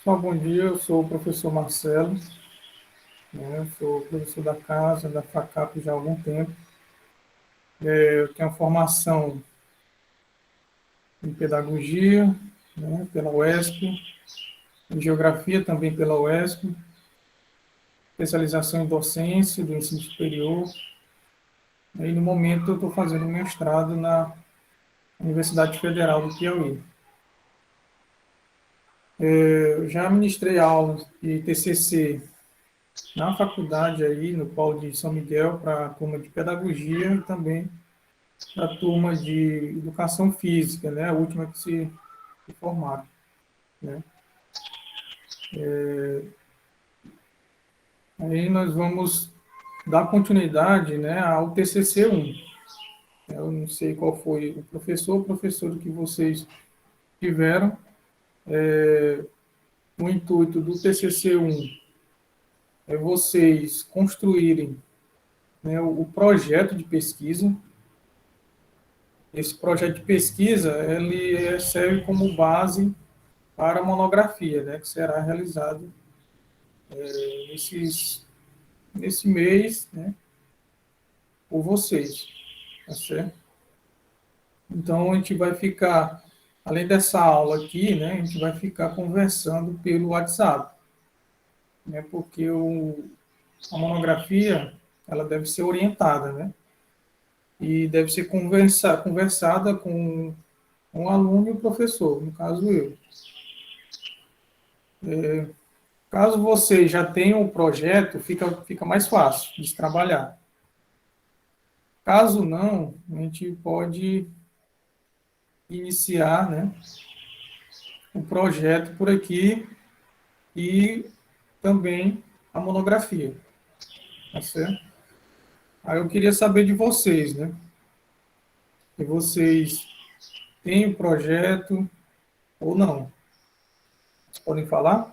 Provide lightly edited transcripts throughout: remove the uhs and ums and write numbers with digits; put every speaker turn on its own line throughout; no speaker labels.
Pessoal, bom dia. Eu sou o professor Marcelo, né? Eu sou professor da casa, da FACAP já há algum tempo. Eu tenho formação em pedagogia, né, pela UESP, em geografia também pela UESP, especialização em docência do ensino superior. E no momento eu estou fazendo mestrado na Universidade Federal do Piauí. Eu já ministrei aulas de TCC na faculdade aí, no Polo de São Miguel, para a turma de pedagogia e também para a turma de educação física, né? A última que se formaram, né? Aí nós vamos dar continuidade, né, ao TCC 1. Eu não sei qual foi o professor ou professora que vocês tiveram. O intuito do TCC 1 é vocês construírem, né, o projeto de pesquisa. Esse projeto de pesquisa ele serve como base para a monografia, né, que será realizado nesse mês, né, por vocês, tá certo? Então, a gente vai ficar, além dessa aula aqui, né, a gente vai ficar conversando pelo WhatsApp, né, porque a monografia, ela deve ser orientada, né, e deve ser conversada com um aluno e o professor, no caso eu. Caso você já tenha o projeto, fica mais fácil de trabalhar. Caso não, a gente pode iniciar, né, o projeto por aqui e também a monografia, tá certo? Aí eu queria saber de vocês, né? Se vocês têm o projeto ou não. Vocês podem falar?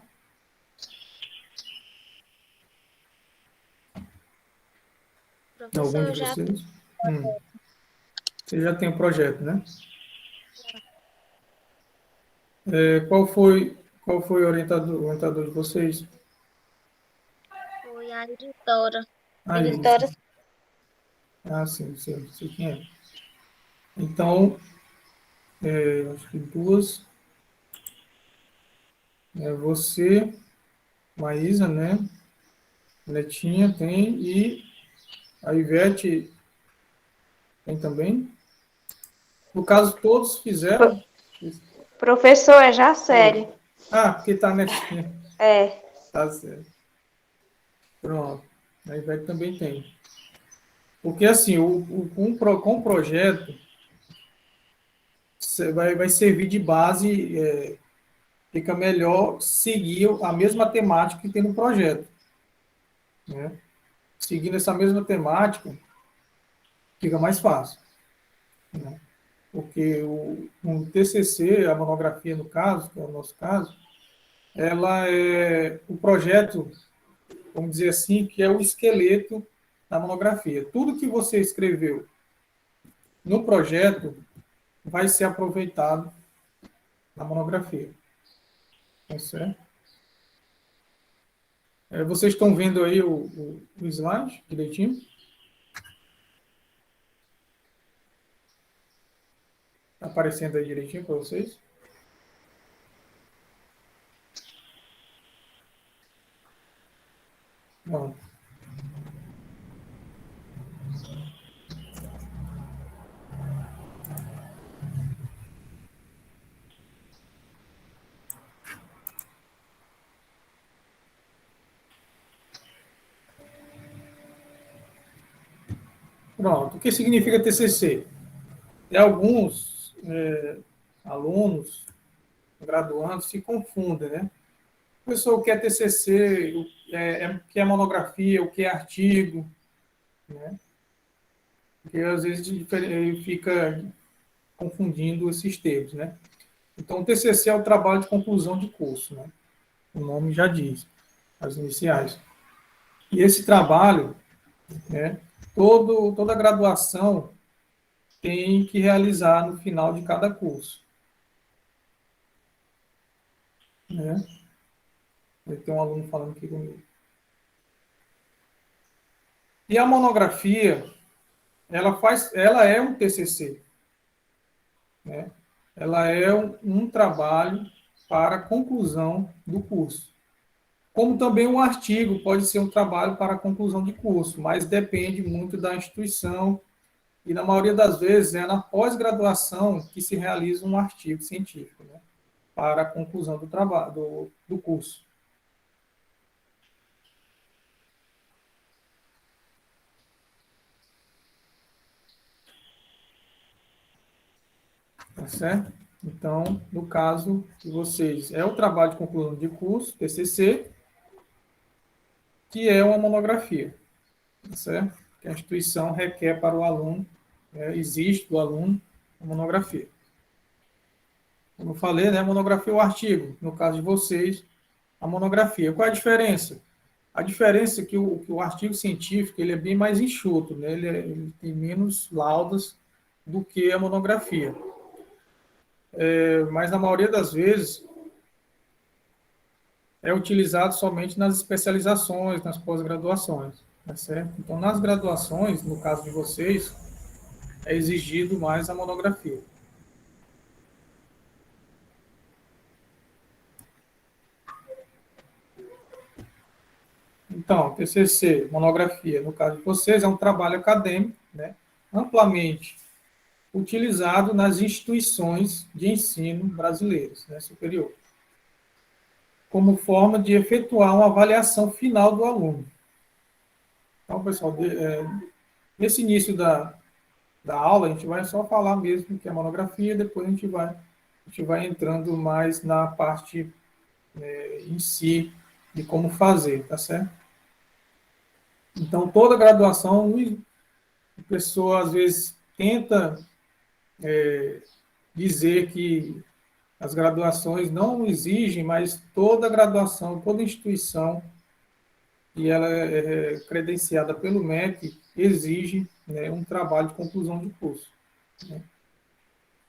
Algum de
Professor, já
vocês? Você já tem o projeto, né? Qual foi o orientador de vocês?
foi a editora.
Aí,
Editora,
sim, sei quem é. Então, acho que duas. Você, Maísa, né? Netinha tem e a Ivete tem também. No caso, todos
Pro-
fizeram.
Professor, é já série.
Porque tá netinha.
É.
Tá certo. Pronto. A Ivete também tem. Porque, assim, com o projeto, vai servir de base, fica melhor seguir a mesma temática que tem no projeto, né? Seguindo essa mesma temática, fica mais fácil, né? Porque o TCC, a monografia no caso, que é o nosso caso, ela é o projeto, vamos dizer assim, que é o esqueleto da monografia. Tudo que você escreveu no projeto vai ser aproveitado na monografia. Tá certo? Vocês estão vendo aí o slide direitinho? Está aparecendo aí direitinho para vocês? Não. Pronto. O que significa TCC? Alguns alunos, graduandos, se confundem, né? O pessoal, o que é TCC, o que é monografia, o que é artigo, né? Porque às vezes fica confundindo esses termos, né? Então, o TCC é o trabalho de conclusão de curso, né? O nome já diz, as iniciais. E esse trabalho, né, toda graduação tem que realizar no final de cada curso, né? Tem um aluno falando aqui comigo. E a monografia, ela é um TCC, né? Ela é um trabalho para a conclusão do curso. Como também um artigo pode ser um trabalho para a conclusão de curso, mas depende muito da instituição e, na maioria das vezes, é na pós-graduação que se realiza um artigo científico, né, para a conclusão do trabalho, do curso. Tá certo? Então, no caso de vocês, é o trabalho de conclusão de curso, TCC, que é uma monografia, tá certo? Que a instituição requer para o aluno, exige do aluno a monografia. Como eu falei, né, a monografia é o artigo, no caso de vocês, a monografia. Qual é a diferença? A diferença é que o artigo científico ele é bem mais enxuto, né? Ele tem menos laudas do que a monografia. Mas na maioria das vezes é utilizado somente nas especializações, nas pós-graduações, tá certo? Então, nas graduações, no caso de vocês, é exigido mais a monografia. Então, TCC, monografia, no caso de vocês, é um trabalho acadêmico, né, amplamente utilizado nas instituições de ensino brasileiras, né, superior, como forma de efetuar uma avaliação final do aluno. Então, pessoal, nesse início da aula, a gente vai só falar mesmo que é monografia, depois a gente vai entrando mais na parte em si de como fazer, tá certo? Então, toda graduação, a pessoa às vezes tenta dizer que as graduações não exigem, mas toda graduação, toda instituição e ela é credenciada pelo MEC exige, né, um trabalho de conclusão de curso, né,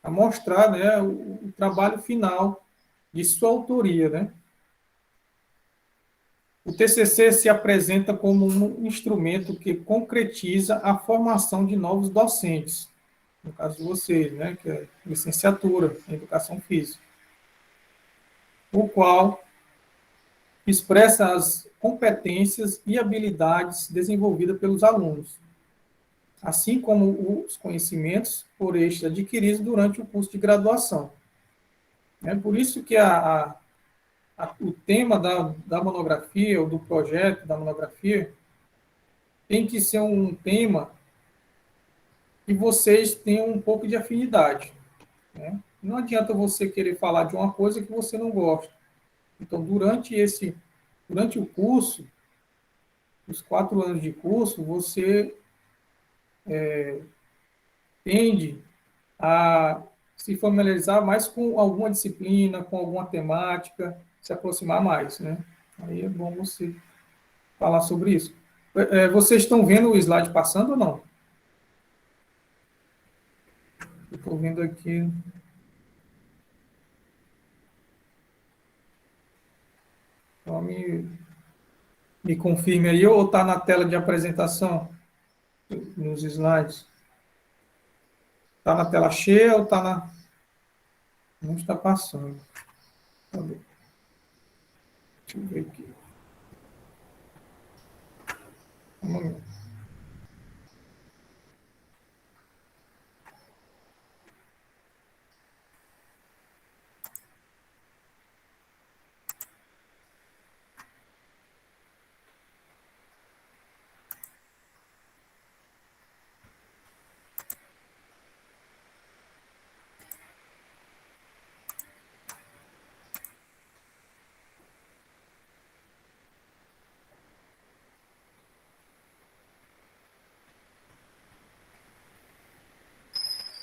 a mostrar, né, o trabalho final de sua autoria, né. O TCC se apresenta como um instrumento que concretiza a formação de novos docentes, no caso de vocês, né, que é licenciatura em Educação Física, o qual expressa as competências e habilidades desenvolvidas pelos alunos, assim como os conhecimentos por estes adquiridos durante o curso de graduação. É por isso que o tema da monografia, ou do projeto da monografia, tem que ser um tema que vocês tenham um pouco de afinidade, né? Não adianta você querer falar de uma coisa que você não gosta. Então, durante o curso, os 4 anos de curso, você tende a se familiarizar mais com alguma disciplina, com alguma temática, se aproximar mais, né? Aí é bom você falar sobre isso. Vocês estão vendo o slide passando ou não? Eu estou vendo aqui. Então, me confirme aí, ou está na tela de apresentação, nos slides? Está na tela cheia ou está na... Não está passando. Tá bom. Deixa eu ver aqui. Um momento.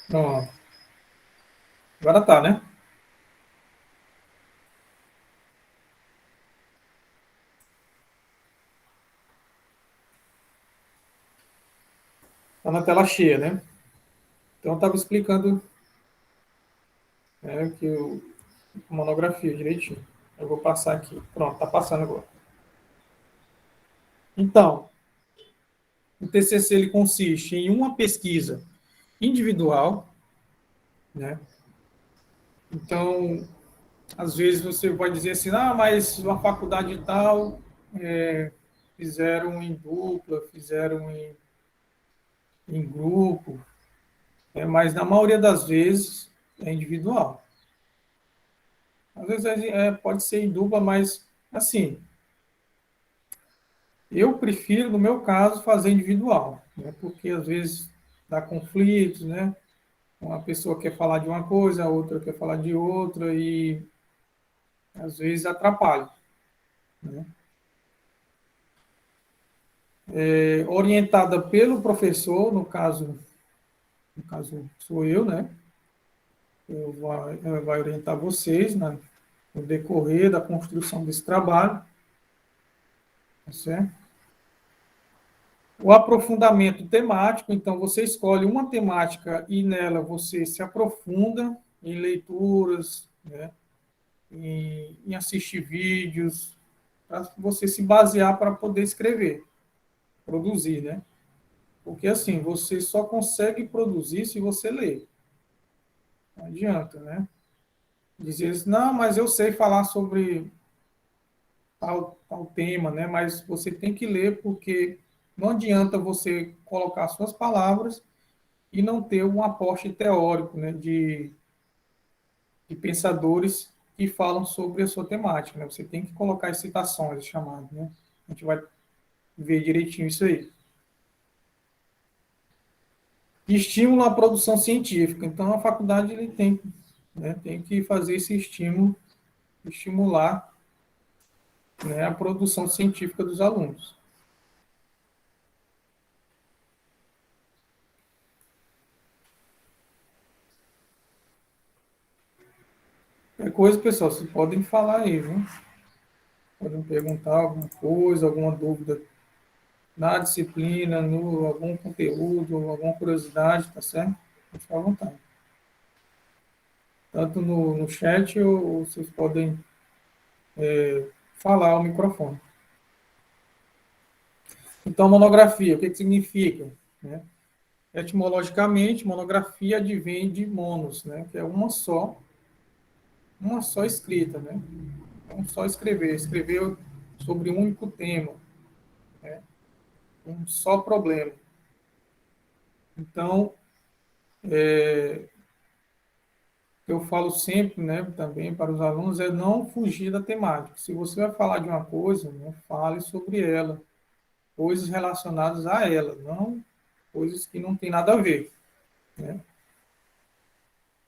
Pronto. Agora tá, né? Está na tela cheia, né? Então, eu estava explicando, né, que a monografia direitinho. Eu vou passar aqui. Pronto, está passando agora. Então, o TCC ele consiste em uma pesquisa individual, né? Então, às vezes você pode dizer assim, mas uma faculdade tal fizeram em dupla, fizeram em grupo, mas na maioria das vezes é individual. Às vezes pode ser em dupla, mas assim, eu prefiro, no meu caso, fazer individual, né? Porque às vezes dá conflitos, né? Uma pessoa quer falar de uma coisa, a outra quer falar de outra e às vezes atrapalha, né? Orientada pelo professor, no caso sou eu, né? Vai orientar vocês, né, no decorrer da construção desse trabalho, tá certo? O aprofundamento temático, então você escolhe uma temática e nela você se aprofunda em leituras, né, em assistir vídeos, para você se basear para poder escrever, produzir, né? Porque assim, você só consegue produzir se você ler. Não adianta, né? Dizer assim, não, mas eu sei falar sobre tal tema, né? Mas você tem que ler porque não adianta você colocar suas palavras e não ter um aporte teórico, né? De pensadores que falam sobre a sua temática, né? Você tem que colocar as citações, chamadas, né? A gente vai ver direitinho isso aí. Estímulo à produção científica. Então, a faculdade ele tem, né, tem que fazer esse estímulo, estimular, né, a produção científica dos alunos. É coisa, pessoal, vocês podem falar aí, viu? Podem perguntar alguma coisa, alguma dúvida na disciplina, no algum conteúdo, alguma curiosidade, tá certo? Pode ficar à vontade. Tanto no chat ou vocês podem falar ao microfone. Então, monografia, o que significa? Né? Etimologicamente, monografia advém de monos, né? Que é uma só escrita, né? Um só escrever sobre um único tema, né? Um só problema. Então, eu falo sempre, né, também para os alunos, é não fugir da temática. Se você vai falar de uma coisa, né, fale sobre ela, coisas relacionadas a ela, não coisas que não têm nada a ver, né?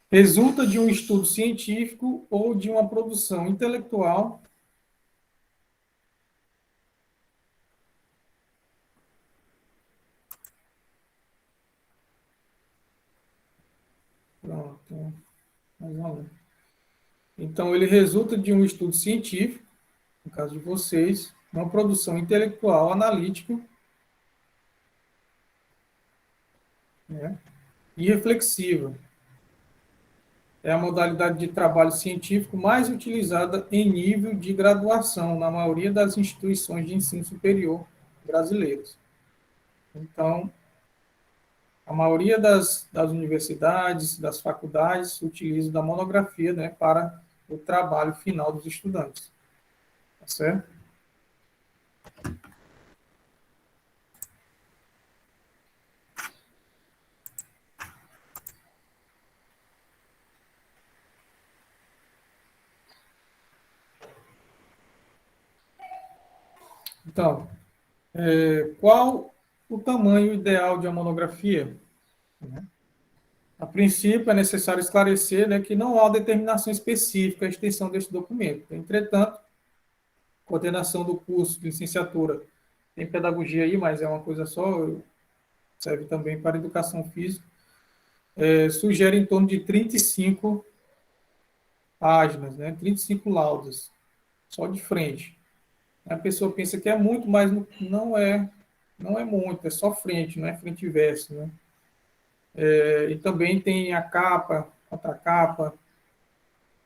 Resulta de um estudo científico ou de uma produção intelectual. Pronto, mais uma vez. Então, ele resulta de um estudo científico, no caso de vocês, uma produção intelectual, analítica, né, e reflexiva. É a modalidade de trabalho científico mais utilizada em nível de graduação na maioria das instituições de ensino superior brasileiras. Então, a maioria das universidades, das faculdades, utiliza da monografia, né, para o trabalho final dos estudantes. Tá certo? Então, qual o tamanho ideal de uma monografia? A princípio, é necessário esclarecer, né, que não há determinação específica à extensão deste documento. Entretanto, coordenação do curso de licenciatura tem pedagogia aí, mas é uma coisa só, serve também para educação física, sugere em torno de 35 páginas, né, 35 laudas, só de frente. A pessoa pensa que é muito, mas não é muito, é só frente, não é frente e verso, né? E também tem a capa, contracapa,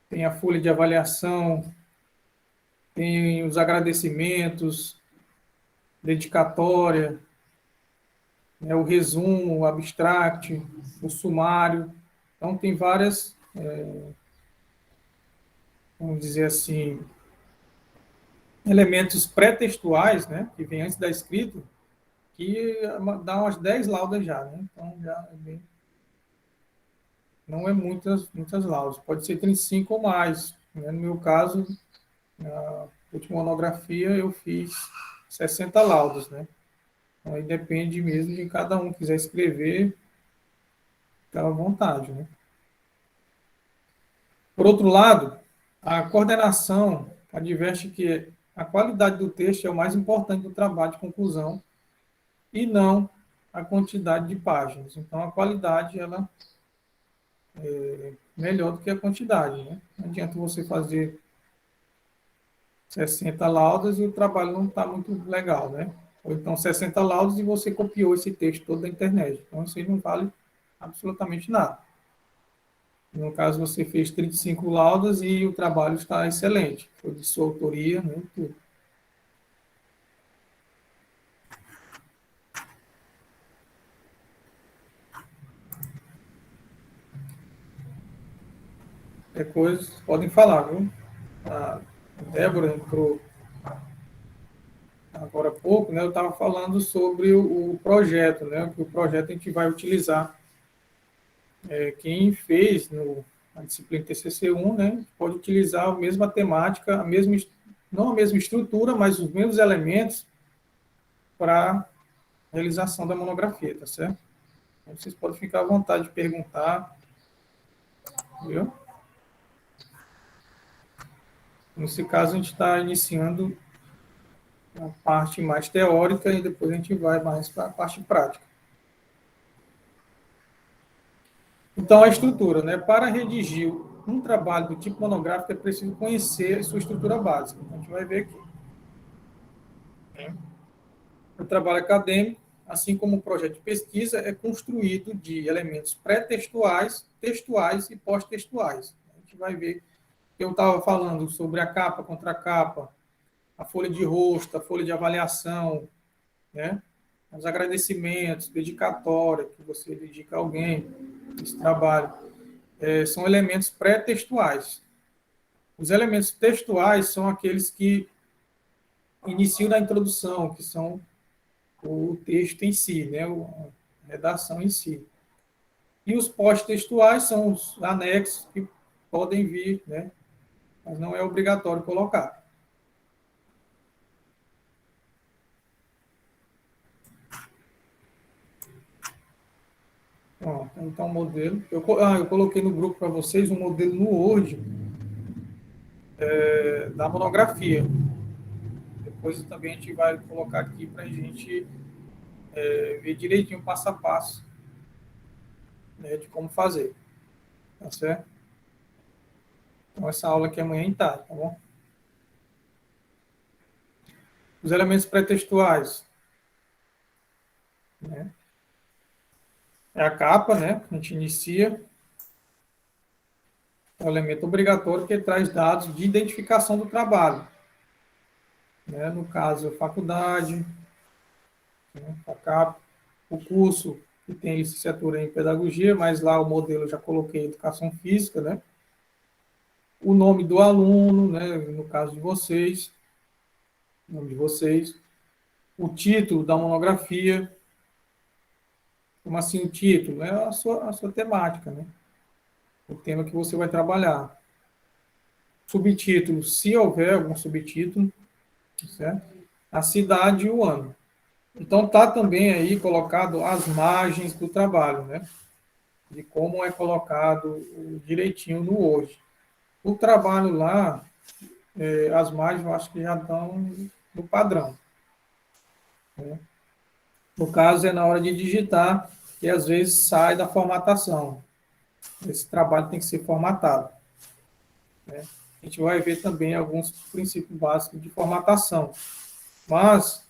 tem a folha de avaliação, tem os agradecimentos, dedicatória, né, o resumo, o abstract, o sumário. Então, tem várias, vamos dizer assim, elementos pré-textuais, né, que vem antes da escrita, que dá umas 10 laudas já, né? Então, já é bem, não é muitas laudas, pode ser 35 ou mais. Né? No meu caso, na última monografia, eu fiz 60 laudas, né? Então, aí depende mesmo de cada um. Quiser escrever, fica à vontade, né? Por outro lado, a coordenação adverte que a qualidade do texto é o mais importante do trabalho de conclusão e não a quantidade de páginas. Então, a qualidade ela é melhor do que a quantidade. Né? Não adianta você fazer 60 laudas e o trabalho não está muito legal. Né? Ou então 60 laudas e você copiou esse texto todo da internet. Então, isso aí não vale absolutamente nada. No caso, você fez 35 laudas e o trabalho está excelente. Foi de sua autoria, né? Tudo. Depois podem falar, viu? A Débora entrou agora há pouco, né? Eu estava falando sobre o projeto, né? Que o projeto a gente vai utilizar. Quem fez na disciplina TCC1, né? Pode utilizar a mesma temática, não a mesma estrutura, mas os mesmos elementos para a realização da monografia, tá certo? Então, vocês podem ficar à vontade de perguntar, viu? Nesse caso, a gente está iniciando a parte mais teórica e depois a gente vai mais para a parte prática. Então, a estrutura, né? Para redigir um trabalho do tipo monográfico, é preciso conhecer a sua estrutura básica. Então, a gente vai ver aqui. O trabalho acadêmico, assim como o projeto de pesquisa, é construído de elementos pré-textuais, textuais e pós-textuais. A gente vai ver que eu estava falando sobre a capa, contracapa, a folha de rosto, a folha de avaliação, né? Os agradecimentos, dedicatória, que você dedica a alguém, esse trabalho, são elementos pré-textuais. Os elementos textuais são aqueles que iniciam na introdução, que são o texto em si, né? A redação em si. E os pós-textuais são os anexos que podem vir, né? Mas não é obrigatório colocar. Então, o modelo. Eu coloquei no grupo para vocês um modelo no Word da monografia. Depois também a gente vai colocar aqui para a gente ver direitinho, passo a passo, né, de como fazer. Tá certo? Então, essa aula aqui é amanhã em tarde, tá bom? Os elementos pré-textuais. Né? É a capa, né? A gente inicia. É um elemento obrigatório que traz dados de identificação do trabalho. Né? No caso, a faculdade, né? A capa, o curso que tem licenciatura em pedagogia, mas lá o modelo eu já coloquei educação física, né? O nome do aluno, né? No caso de vocês, o nome de vocês, o título da monografia, como assim o título? É a sua temática, né? O tema que você vai trabalhar. Subtítulo, se houver algum subtítulo, certo? A cidade e o ano. Então, está também aí colocado as margens do trabalho, né? De como é colocado direitinho no Word. O trabalho lá, as margens eu acho que já estão no padrão. Né? No caso, é na hora de digitar, que às vezes sai da formatação. Esse trabalho tem que ser formatado. Né? A gente vai ver também alguns princípios básicos de formatação. Mas,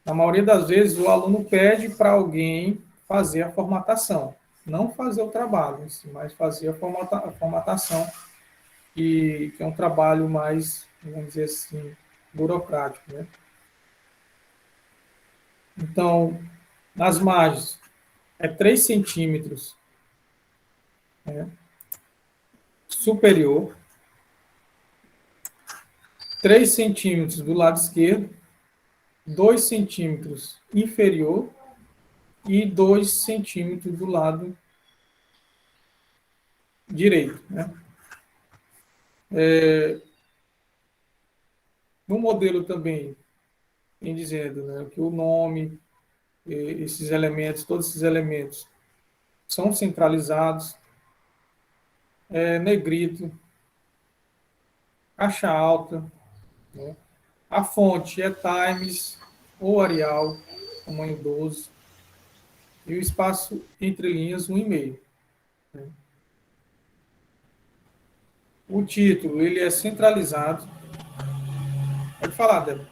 na maioria das vezes, o aluno pede para alguém fazer a formatação. Não fazer o trabalho, mas fazer a formatação, que é um trabalho mais vamos dizer assim, burocrático, né? Então, nas margens, é 3 centímetros, né, superior, 3 centímetros do lado esquerdo, 2 centímetros inferior e 2 centímetros do lado direito, né? No modelo também, vem dizendo, né, que o nome, esses elementos, todos esses elementos são centralizados, negrito, caixa alta, né? A fonte é Times ou Arial, tamanho 12, e o espaço entre linhas 1,5. Né? O título ele é centralizado. Pode falar, Débora.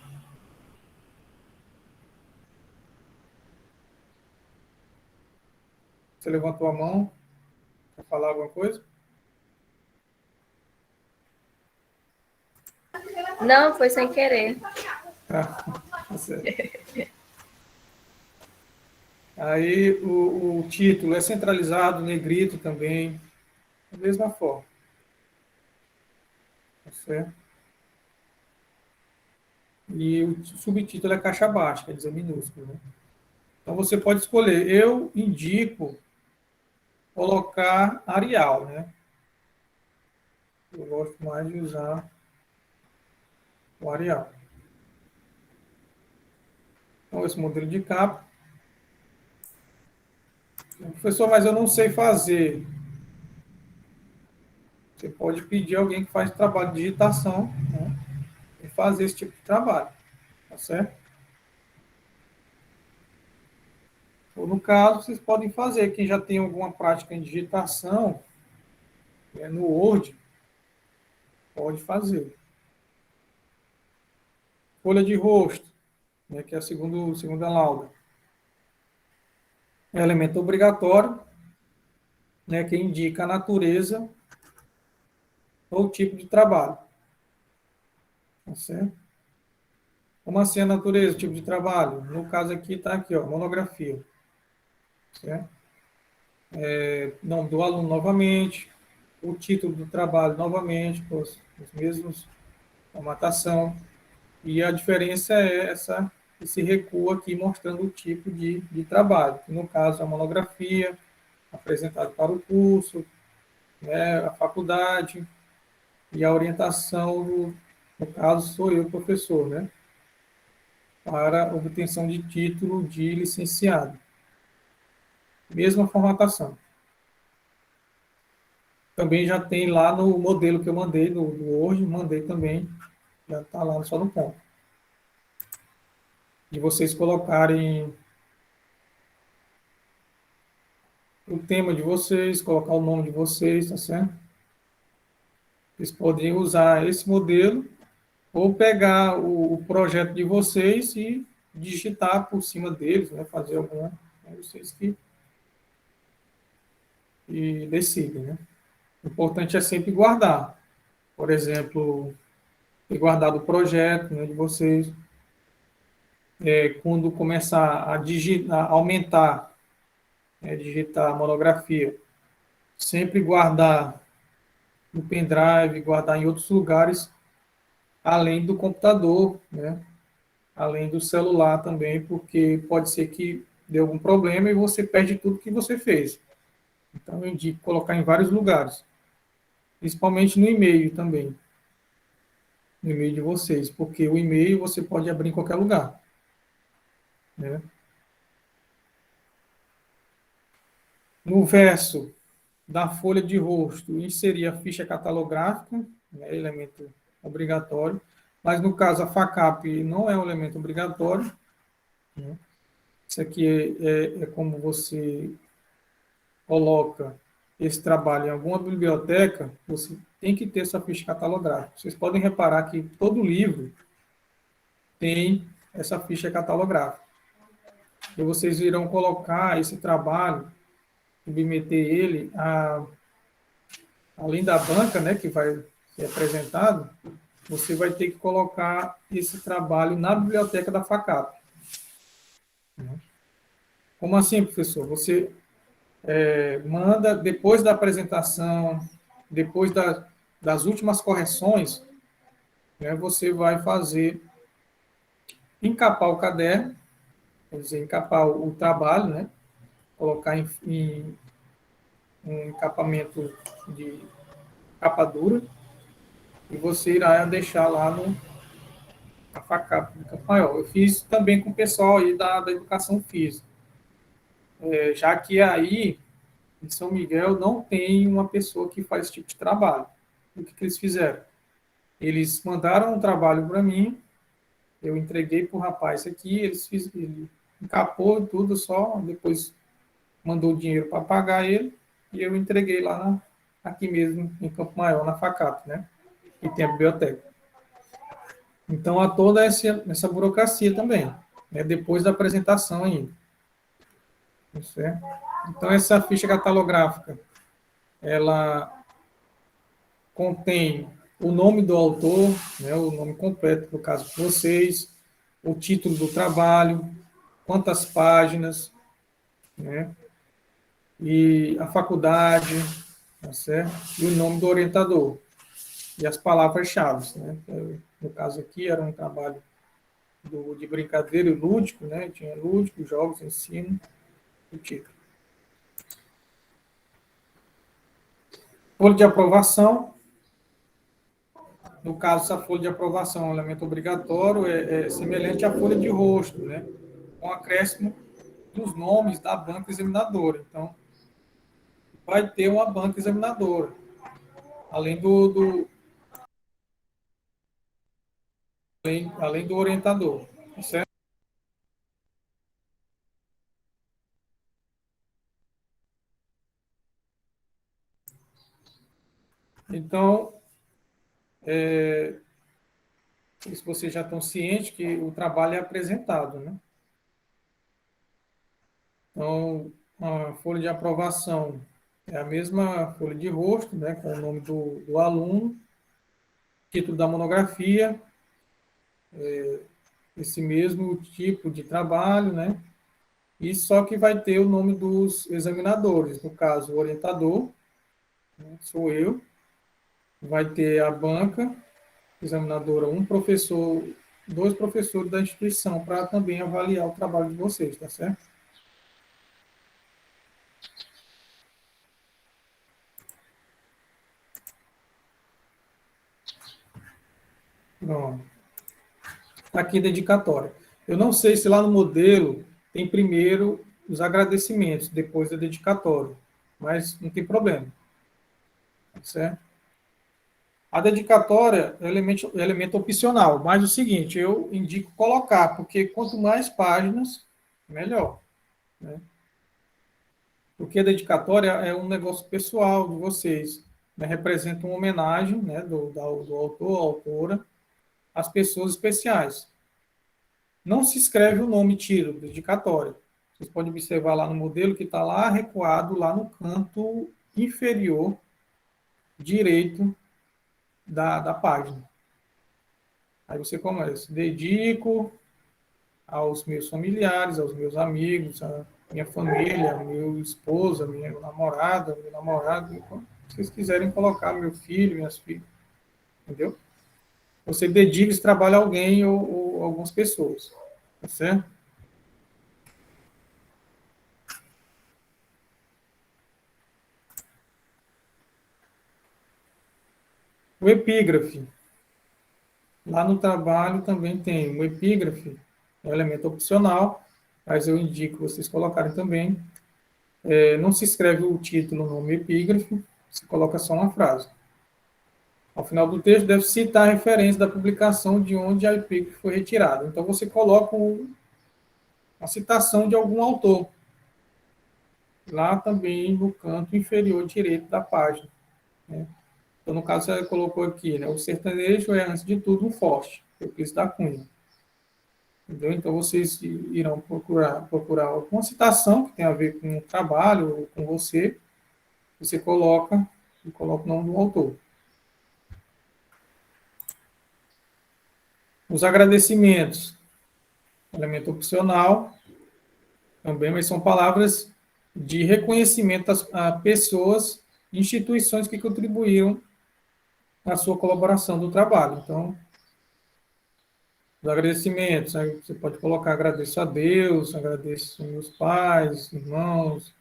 Você levantou a mão para falar alguma coisa?
Não, foi sem querer.
Tá certo. Aí o título é centralizado, negrito também, da mesma forma. Tá certo? E o subtítulo é caixa baixa, quer dizer, minúsculo. Né? Então você pode escolher. Eu indico colocar Arial, né? Eu gosto mais de usar o Arial. Então, esse modelo de capa. Professor, mas eu não sei fazer. Você pode pedir alguém que faz trabalho de digitação, né? E fazer esse tipo de trabalho. Tá certo? Ou no caso, vocês podem fazer. Quem já tem alguma prática em digitação, né, no Word, pode fazer. Folha de rosto, né, que é a segunda lauda. É elemento obrigatório, né, que indica a natureza ou tipo de trabalho. Tá certo? Como assim a natureza, o tipo de trabalho? No caso aqui está aqui, ó, monografia. Certo? Nome do aluno novamente, o título do trabalho novamente, com os mesmos formatação. E a diferença é esse recuo aqui mostrando o tipo de trabalho, que no caso é a monografia, apresentado para o curso, né, a faculdade, e a orientação, no caso sou eu, professor, né, para obtenção de título de licenciado. Mesma formatação. Também já tem lá no modelo que eu mandei, do Word, mandei também, já está lá só no ponto. E vocês colocarem o tema de vocês, colocar o nome de vocês, tá certo? Vocês podem usar esse modelo ou pegar o projeto de vocês e digitar por cima deles, né? Fazer alguma... Vocês que decidem, né? O importante é sempre guardar. Por exemplo, ter guardado o projeto, né, de vocês. Quando começar a aumentar, né, digitar a monografia, sempre guardar no pendrive, guardar em outros lugares, além do computador, né? Além do celular também, porque pode ser que dê algum problema e você perde tudo que você fez. Então, eu indico colocar em vários lugares, principalmente no e-mail também, no e-mail de vocês, porque o e-mail você pode abrir em qualquer lugar, né? No verso da folha de rosto, inserir a ficha catalográfica, né, elemento obrigatório, mas no caso a FACAP não é um elemento obrigatório, né? Isso aqui é como você coloca esse trabalho em alguma biblioteca, você tem que ter essa ficha catalográfica. Vocês podem reparar que todo livro tem essa ficha catalográfica. E vocês irão colocar esse trabalho, submeter ele além da banca, né, que vai ser apresentado, você vai ter que colocar esse trabalho na biblioteca da FACAP. Como assim, professor? Você manda, depois da apresentação, depois das últimas correções, né, você vai fazer, encapar o caderno, quer dizer, encapar o trabalho, né, colocar em um encapamento de capa dura, e você irá deixar lá na FACAP do Campo Maior. Eu fiz também com o pessoal aí da educação física, já que aí, em São Miguel, não tem uma pessoa que faz esse tipo de trabalho. O que eles fizeram? Eles mandaram um trabalho para mim, eu entreguei para o rapaz aqui, ele encapou tudo só, depois mandou o dinheiro para pagar ele, e eu entreguei lá aqui mesmo, em Campo Maior, na FACAP, né? E tem a biblioteca. Então, há toda essa burocracia também, né? Depois da apresentação ainda. Certo? Então, essa ficha catalográfica, ela contém o nome do autor, né, o nome completo, no caso de vocês, o título do trabalho, quantas páginas, né, e a faculdade, tá certo? E o nome do orientador, e as palavras-chave. Né? No caso aqui, era um trabalho de brincadeira e lúdico, né? Tinha lúdico, jogos, ensino, o título. Folha de aprovação. No caso, essa folha de aprovação é um elemento obrigatório, é semelhante à folha de rosto, né? Com acréscimo dos nomes da banca examinadora. Então, vai ter uma banca examinadora, além além do orientador, tá certo? Então, se vocês já estão cientes que o trabalho é apresentado, né? Então, a folha de aprovação é a mesma folha de rosto, né, com o nome do aluno, título da monografia, esse mesmo tipo de trabalho, né? E só que vai ter o nome dos examinadores, no caso, o orientador, né, sou eu, vai ter a banca examinadora, um professor, dois professores da instituição, para também avaliar o trabalho de vocês, tá certo? Pronto. Aqui, dedicatória. Eu não sei se lá no modelo tem primeiro os agradecimentos, depois a dedicatória, mas não tem problema, tá certo? A dedicatória é elemento opcional, mas o seguinte, eu indico colocar, porque quanto mais páginas, melhor. Né? Porque a dedicatória é um negócio pessoal de vocês, né? Representa uma homenagem, né, do autor, autora, às pessoas especiais. Não se escreve o nome tiro, dedicatória. Vocês podem observar lá no modelo que está lá recuado, lá no canto inferior direito da página. Aí você começa, dedico aos meus familiares, aos meus amigos, à minha família, ao meu esposo, à minha namorada, meu namorado, se vocês quiserem colocar meu filho, minhas filhas, entendeu? Você dedica esse trabalho a alguém ou algumas pessoas, tá certo? O epígrafe. Lá no trabalho também tem o epígrafe, é um elemento opcional, mas eu indico vocês colocarem também. Não se escreve o título no epígrafe, se coloca só uma frase. Ao final do texto, deve citar a referência da publicação de onde a epígrafe foi retirada. Então, você coloca a citação de algum autor, lá também no canto inferior direito da página. Né? Então, no caso, você colocou aqui, né? O sertanejo é, antes de tudo, um forte, Euclides da Cunha. Entendeu? Então, vocês irão procurar alguma citação que tenha a ver com o trabalho ou com você, você coloca o nome do autor. Os agradecimentos, elemento opcional, também, mas são palavras de reconhecimento a pessoas, instituições que contribuíram na sua colaboração do trabalho. Então, os agradecimentos, aí você pode colocar agradeço a Deus, agradeço aos meus pais, irmãos,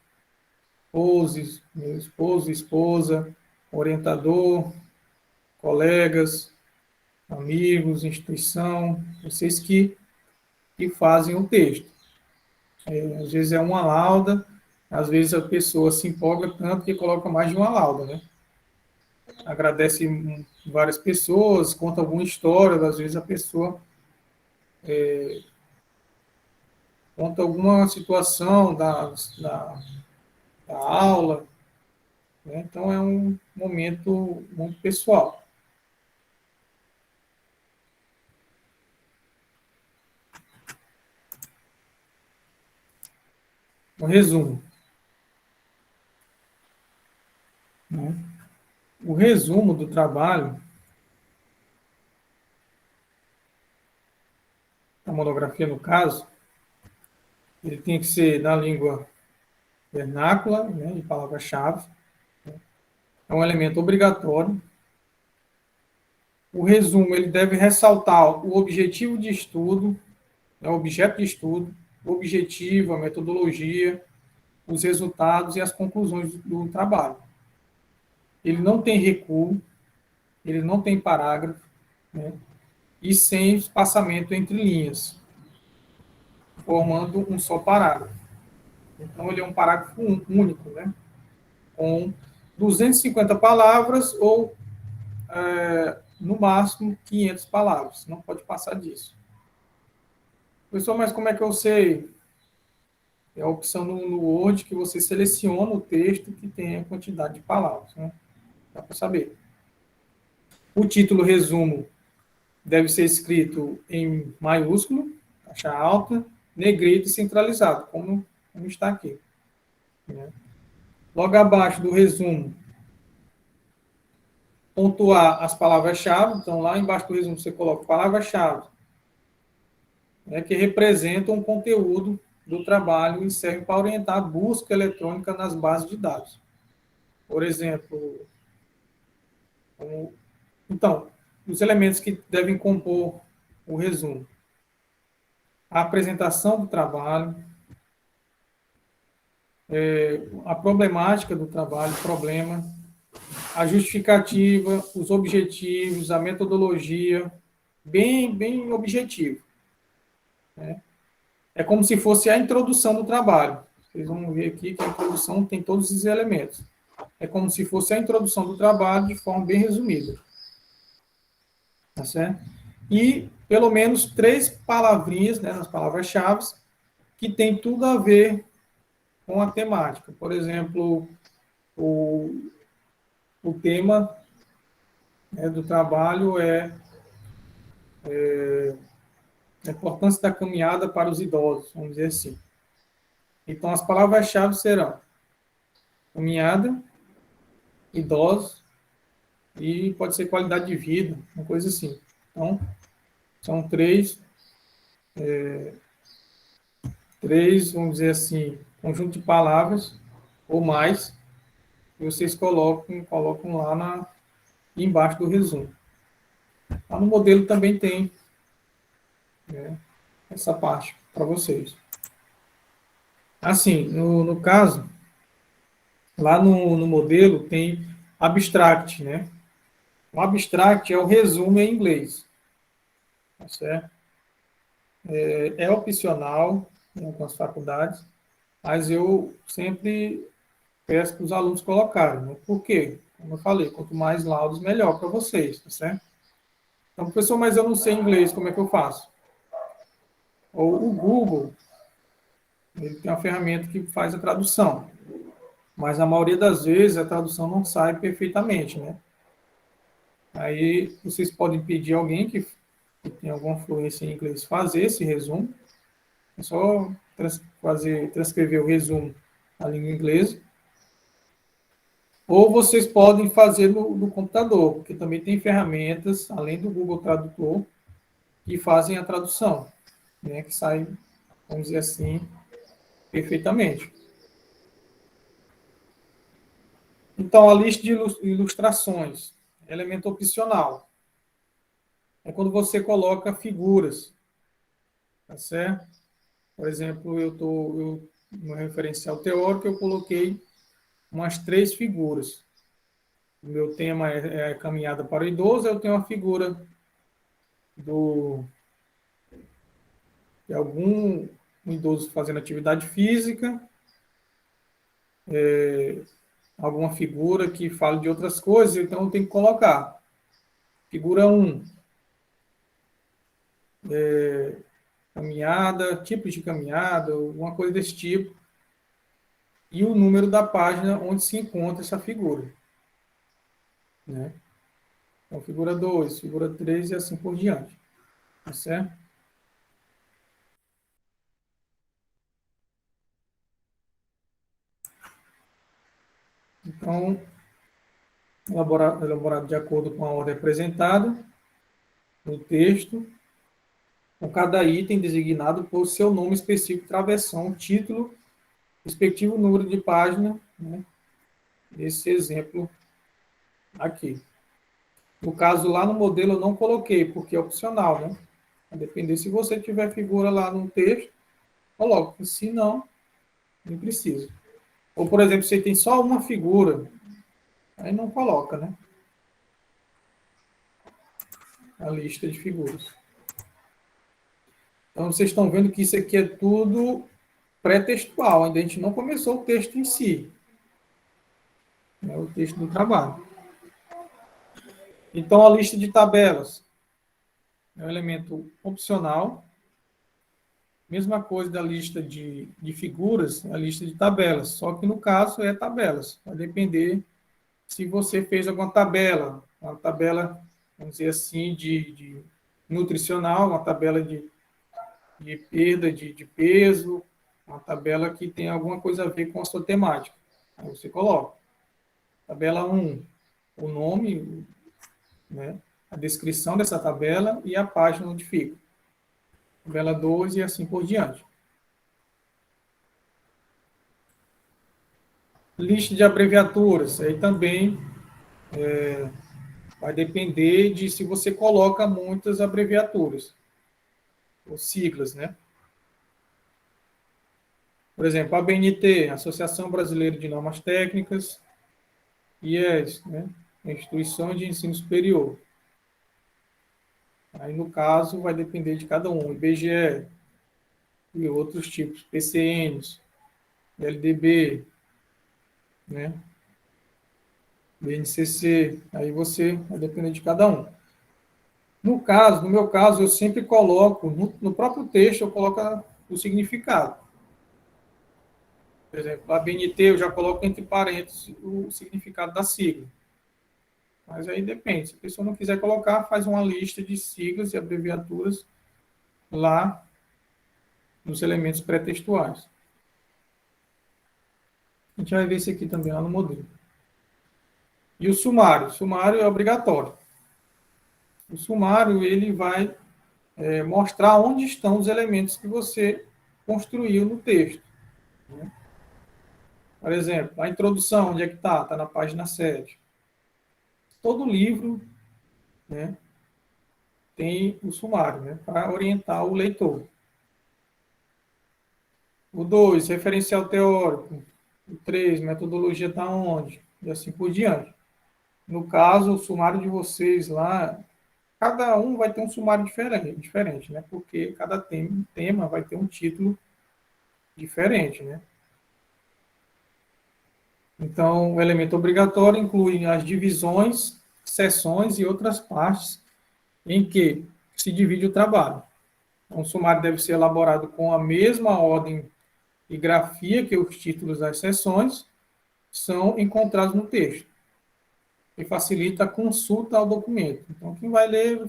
esposos, meu esposo, esposa, orientador, colegas, amigos, instituição, vocês que fazem o texto. Às vezes é uma lauda, às vezes a pessoa se empolga tanto que coloca mais de uma lauda, né? Agradece várias pessoas, conta alguma história, às vezes a pessoa conta alguma situação da aula, né? Então é um momento muito pessoal. Um resumo. Né? O resumo do trabalho, a monografia no caso, ele tem que ser na língua vernácula, né, de palavra-chave. É um elemento obrigatório. O resumo ele deve ressaltar o objetivo de estudo, né, o objeto de estudo, o objetivo, a metodologia, os resultados e as conclusões do trabalho. Ele não tem recuo, ele não tem parágrafo, né, e sem espaçamento entre linhas, formando um só parágrafo. Então, ele é um parágrafo único, né, com 250 palavras ou, no máximo, 500 palavras. Não pode passar disso. Professor, mas como é que eu sei? É a opção no Word que você seleciona o texto que tem a quantidade de palavras, né? Dá para saber. O título resumo deve ser escrito em maiúsculo, caixa alta, negrito e centralizado, como está aqui. Né? Logo abaixo do resumo, pontuar as palavras-chave. Então, lá embaixo do resumo, você coloca palavra-chave, né, que representam o conteúdo do trabalho e servem para orientar a busca eletrônica nas bases de dados. Por exemplo, então, os elementos que devem compor o resumo. A apresentação do trabalho, a problemática do trabalho, problema, a justificativa, os objetivos, a metodologia, bem objetivo. Né? É como se fosse a introdução do trabalho. Vocês vão ver aqui que a introdução tem todos esses elementos. É como se fosse a introdução do trabalho de forma bem resumida. Tá certo? E pelo menos 3 palavrinhas, né, nas palavras-chave, que tem tudo a ver com a temática. Por exemplo, o tema, né, do trabalho é a importância da caminhada para os idosos, vamos dizer assim. Então, as palavras-chave serão caminhada, idosos, e pode ser qualidade de vida, uma coisa assim. Então, são três, vamos dizer assim, conjunto de palavras ou mais, que vocês colocam lá embaixo do resumo. Lá no modelo também tem, né, essa parte para vocês. Assim, no caso, lá no modelo tem abstract, né? O abstract é o resumo em inglês. Tá certo? É opcional em algumas faculdades, mas eu sempre peço para os alunos colocarem. Né? Por quê? Como eu falei, quanto mais laudos, melhor para vocês, tá certo? Então, professor, mas eu não sei inglês, como é que eu faço? Ou o Google, ele tem uma ferramenta que faz a tradução, mas a maioria das vezes a tradução não sai perfeitamente, né? Aí vocês podem pedir a alguém que tem alguma fluência em inglês fazer esse resumo. É só transcrever o resumo na língua inglesa. Ou vocês podem fazer no computador, porque também tem ferramentas, além do Google Tradutor, e fazem a tradução, né, que sai, vamos dizer assim, perfeitamente. Então, a lista de ilustrações, elemento opcional, é quando você coloca figuras, tá certo? Por exemplo, no referencial teórico, eu coloquei umas 3 figuras. O meu tema é caminhada para o idoso, eu tenho uma figura de algum idoso fazendo atividade física, alguma figura que fale de outras coisas, então eu tenho que colocar. Figura 1, caminhada, tipos de caminhada, alguma coisa desse tipo, e o número da página onde se encontra essa figura, né? Então, figura 2, figura 3 e assim por diante, tá certo? Então, elaborado de acordo com a ordem apresentada no texto, com cada item designado por seu nome específico, travessão, título, respectivo número de página, né? Esse exemplo aqui. No caso, lá no modelo eu não coloquei, porque é opcional, né? Vai depender se você tiver figura lá no texto, coloque. Se não, não precisa. Ou, por exemplo, você tem só uma figura, aí não coloca, né? A lista de figuras. Então, vocês estão vendo que isso aqui é tudo pré-textual, ainda a gente não começou o texto em si, né? O texto do trabalho. Então, a lista de tabelas é um elemento opcional. Mesma coisa da lista de figuras, a lista de tabelas, só que no caso é tabelas. Vai depender se você fez alguma tabela, uma tabela, vamos dizer assim, de nutricional, uma tabela de perda de peso, uma tabela que tem alguma coisa a ver com a sua temática. Aí você coloca. Tabela 1, o nome, né, a descrição dessa tabela e a página onde fica. Tabela 2 e assim por diante. Lista de abreviaturas, aí também vai depender de se você coloca muitas abreviaturas, ou siglas, né? Por exemplo, ABNT, Associação Brasileira de Normas Técnicas, IES, né? Instituição de Ensino Superior. Aí, no caso, vai depender de cada um, IBGE e outros tipos, PCNs, LDB, né? BNCC, aí você vai depender de cada um. No meu caso, eu sempre coloco, no próprio texto, eu coloco o significado. Por exemplo, a BNT eu já coloco entre parênteses o significado da sigla. Mas aí depende. Se a pessoa não quiser colocar, faz uma lista de siglas e abreviaturas lá nos elementos pré-textuais. A gente vai ver isso aqui também lá no modelo. E o sumário? O sumário é obrigatório. O sumário ele vai mostrar onde estão os elementos que você construiu no texto, né? Por exemplo, a introdução, onde é que está? Está na página 7. Todo livro, né, tem o sumário, né, para orientar o leitor. O 2, referencial teórico. O 3, metodologia está onde? E assim por diante. No caso, o sumário de vocês lá, cada um vai ter um sumário diferente, né? Porque cada tema vai ter um título diferente, né? Então, o elemento obrigatório inclui as divisões, seções e outras partes em que se divide o trabalho. Então, o sumário deve ser elaborado com a mesma ordem e grafia que os títulos das seções são encontrados no texto, e facilita a consulta ao documento. Então, quem vai ler,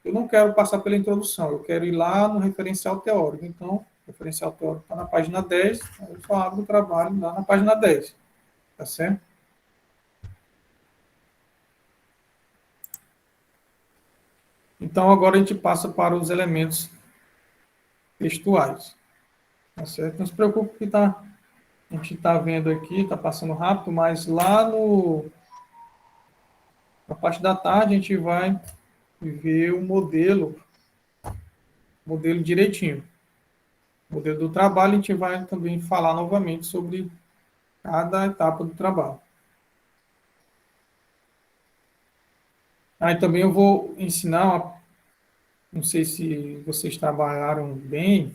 eu não quero passar pela introdução, eu quero ir lá no referencial teórico. Então, o referencial teórico está na página 10, eu só abro o trabalho lá na página 10, tá certo? Então, agora a gente passa para os elementos textuais. Tá certo? Não se preocupe que a gente está vendo aqui, está passando rápido, mas lá na parte da tarde a gente vai ver o modelo direitinho. O modelo do trabalho a gente vai também falar novamente sobre cada etapa do trabalho. Aí também eu vou ensinar, não sei se vocês trabalharam bem,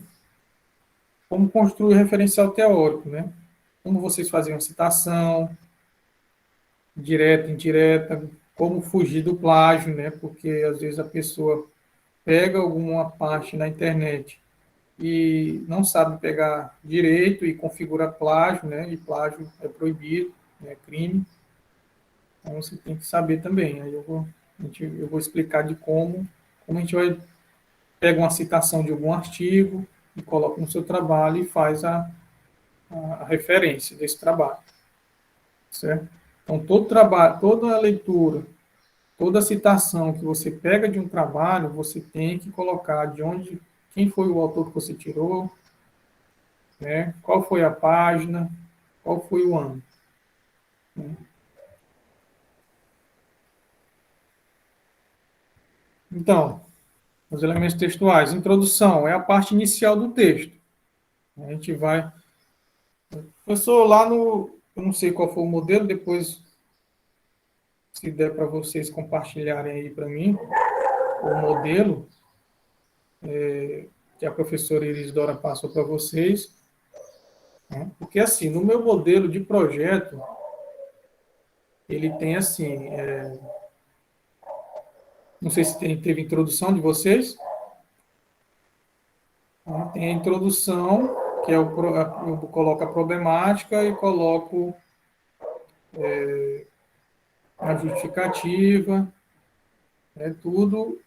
como construir referencial teórico, né? Como vocês fazem uma citação, direta, indireta, como fugir do plágio, né? Porque às vezes a pessoa pega alguma parte na internet e não sabe pegar direito e configura plágio, né? E plágio é proibido, é crime. Então você tem que saber também. Aí eu vou explicar de como a gente vai pega uma citação de algum artigo e coloca no seu trabalho e faz a referência desse trabalho, certo? Então todo trabalho, toda a leitura, toda citação que você pega de um trabalho, você tem que colocar de onde, quem foi o autor que você tirou, né? Qual foi a página, qual foi o ano. Né? Então, os elementos textuais. Introdução é a parte inicial do texto. A gente vai. Eu sou lá no. Eu não sei qual foi o modelo, depois, se der para vocês compartilharem aí para mim, o modelo que a professora Irisdora passou para vocês. Né? Porque, assim, no meu modelo de projeto, ele tem assim. Não sei se teve introdução de vocês. Tem a introdução, que eu coloco a problemática e coloco a justificativa, tudo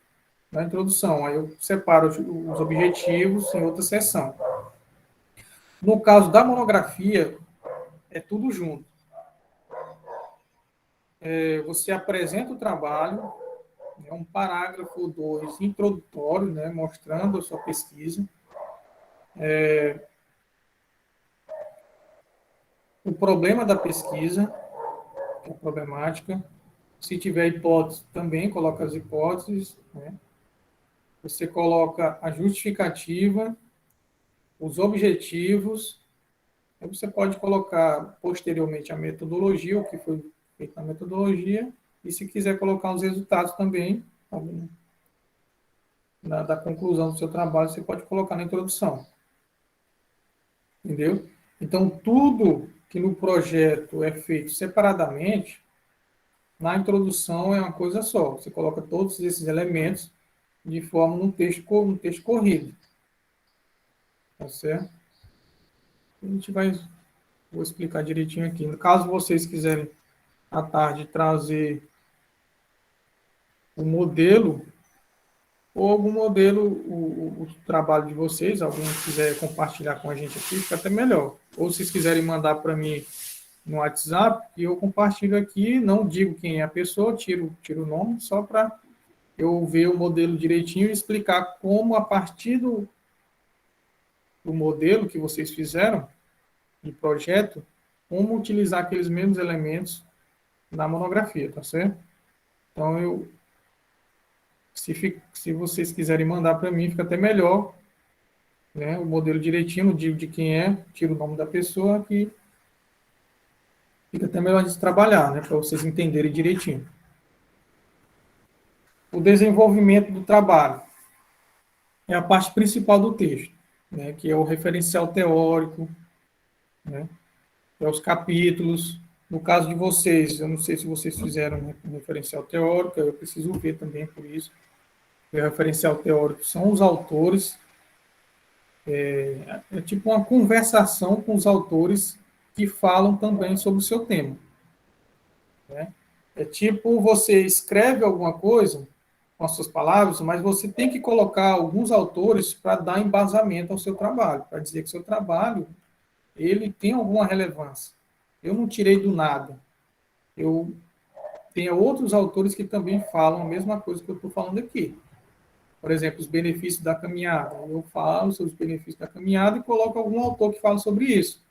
na introdução. Aí eu separo os objetivos em outra seção. No caso da monografia, é tudo junto. Você apresenta o trabalho, um parágrafo ou dois introdutório, né, mostrando a sua pesquisa. O problema da pesquisa, que é a problemática. Se tiver hipótese, também coloca as hipóteses. Né? Você coloca a justificativa, os objetivos. Aí você pode colocar posteriormente a metodologia, o que foi feito na metodologia, e se quiser colocar os resultados também, da conclusão do seu trabalho, você pode colocar na introdução. Entendeu? Então, tudo que no projeto é feito separadamente, na introdução é uma coisa só. Você coloca todos esses elementos de forma num texto corrido. Tá certo? A gente vou explicar direitinho aqui. No caso vocês quiserem, à tarde, trazer o modelo, ou algum modelo, o trabalho de vocês, alguém quiser compartilhar com a gente aqui, fica até melhor. Ou se vocês quiserem mandar para mim no WhatsApp, e eu compartilho aqui, não digo quem é a pessoa, tiro o nome, só para eu ver o modelo direitinho e explicar como, a partir do modelo que vocês fizeram, de projeto, como utilizar aqueles mesmos elementos na monografia, tá certo? Então, se vocês quiserem mandar para mim, fica até melhor, né? O modelo direitinho, não digo de quem é, tiro o nome da pessoa, que fica até melhor de trabalhar, né? Para vocês entenderem direitinho. O desenvolvimento do trabalho é a parte principal do texto, né? Que é o referencial teórico, né? É os capítulos. No caso de vocês, eu não sei se vocês fizeram um referencial teórico, eu preciso ver também por isso. O referencial teórico são os autores, é tipo uma conversação com os autores que falam também sobre o seu tema. Né? É tipo você escreve alguma coisa com as suas palavras, mas você tem que colocar alguns autores para dar embasamento ao seu trabalho, para dizer que seu trabalho ele tem alguma relevância. Eu não tirei do nada. Eu tenho outros autores que também falam a mesma coisa que eu estou falando aqui. por exemplo, os benefícios da caminhada. Eu falo sobre os benefícios da caminhada e coloco algum autor que fala sobre isso,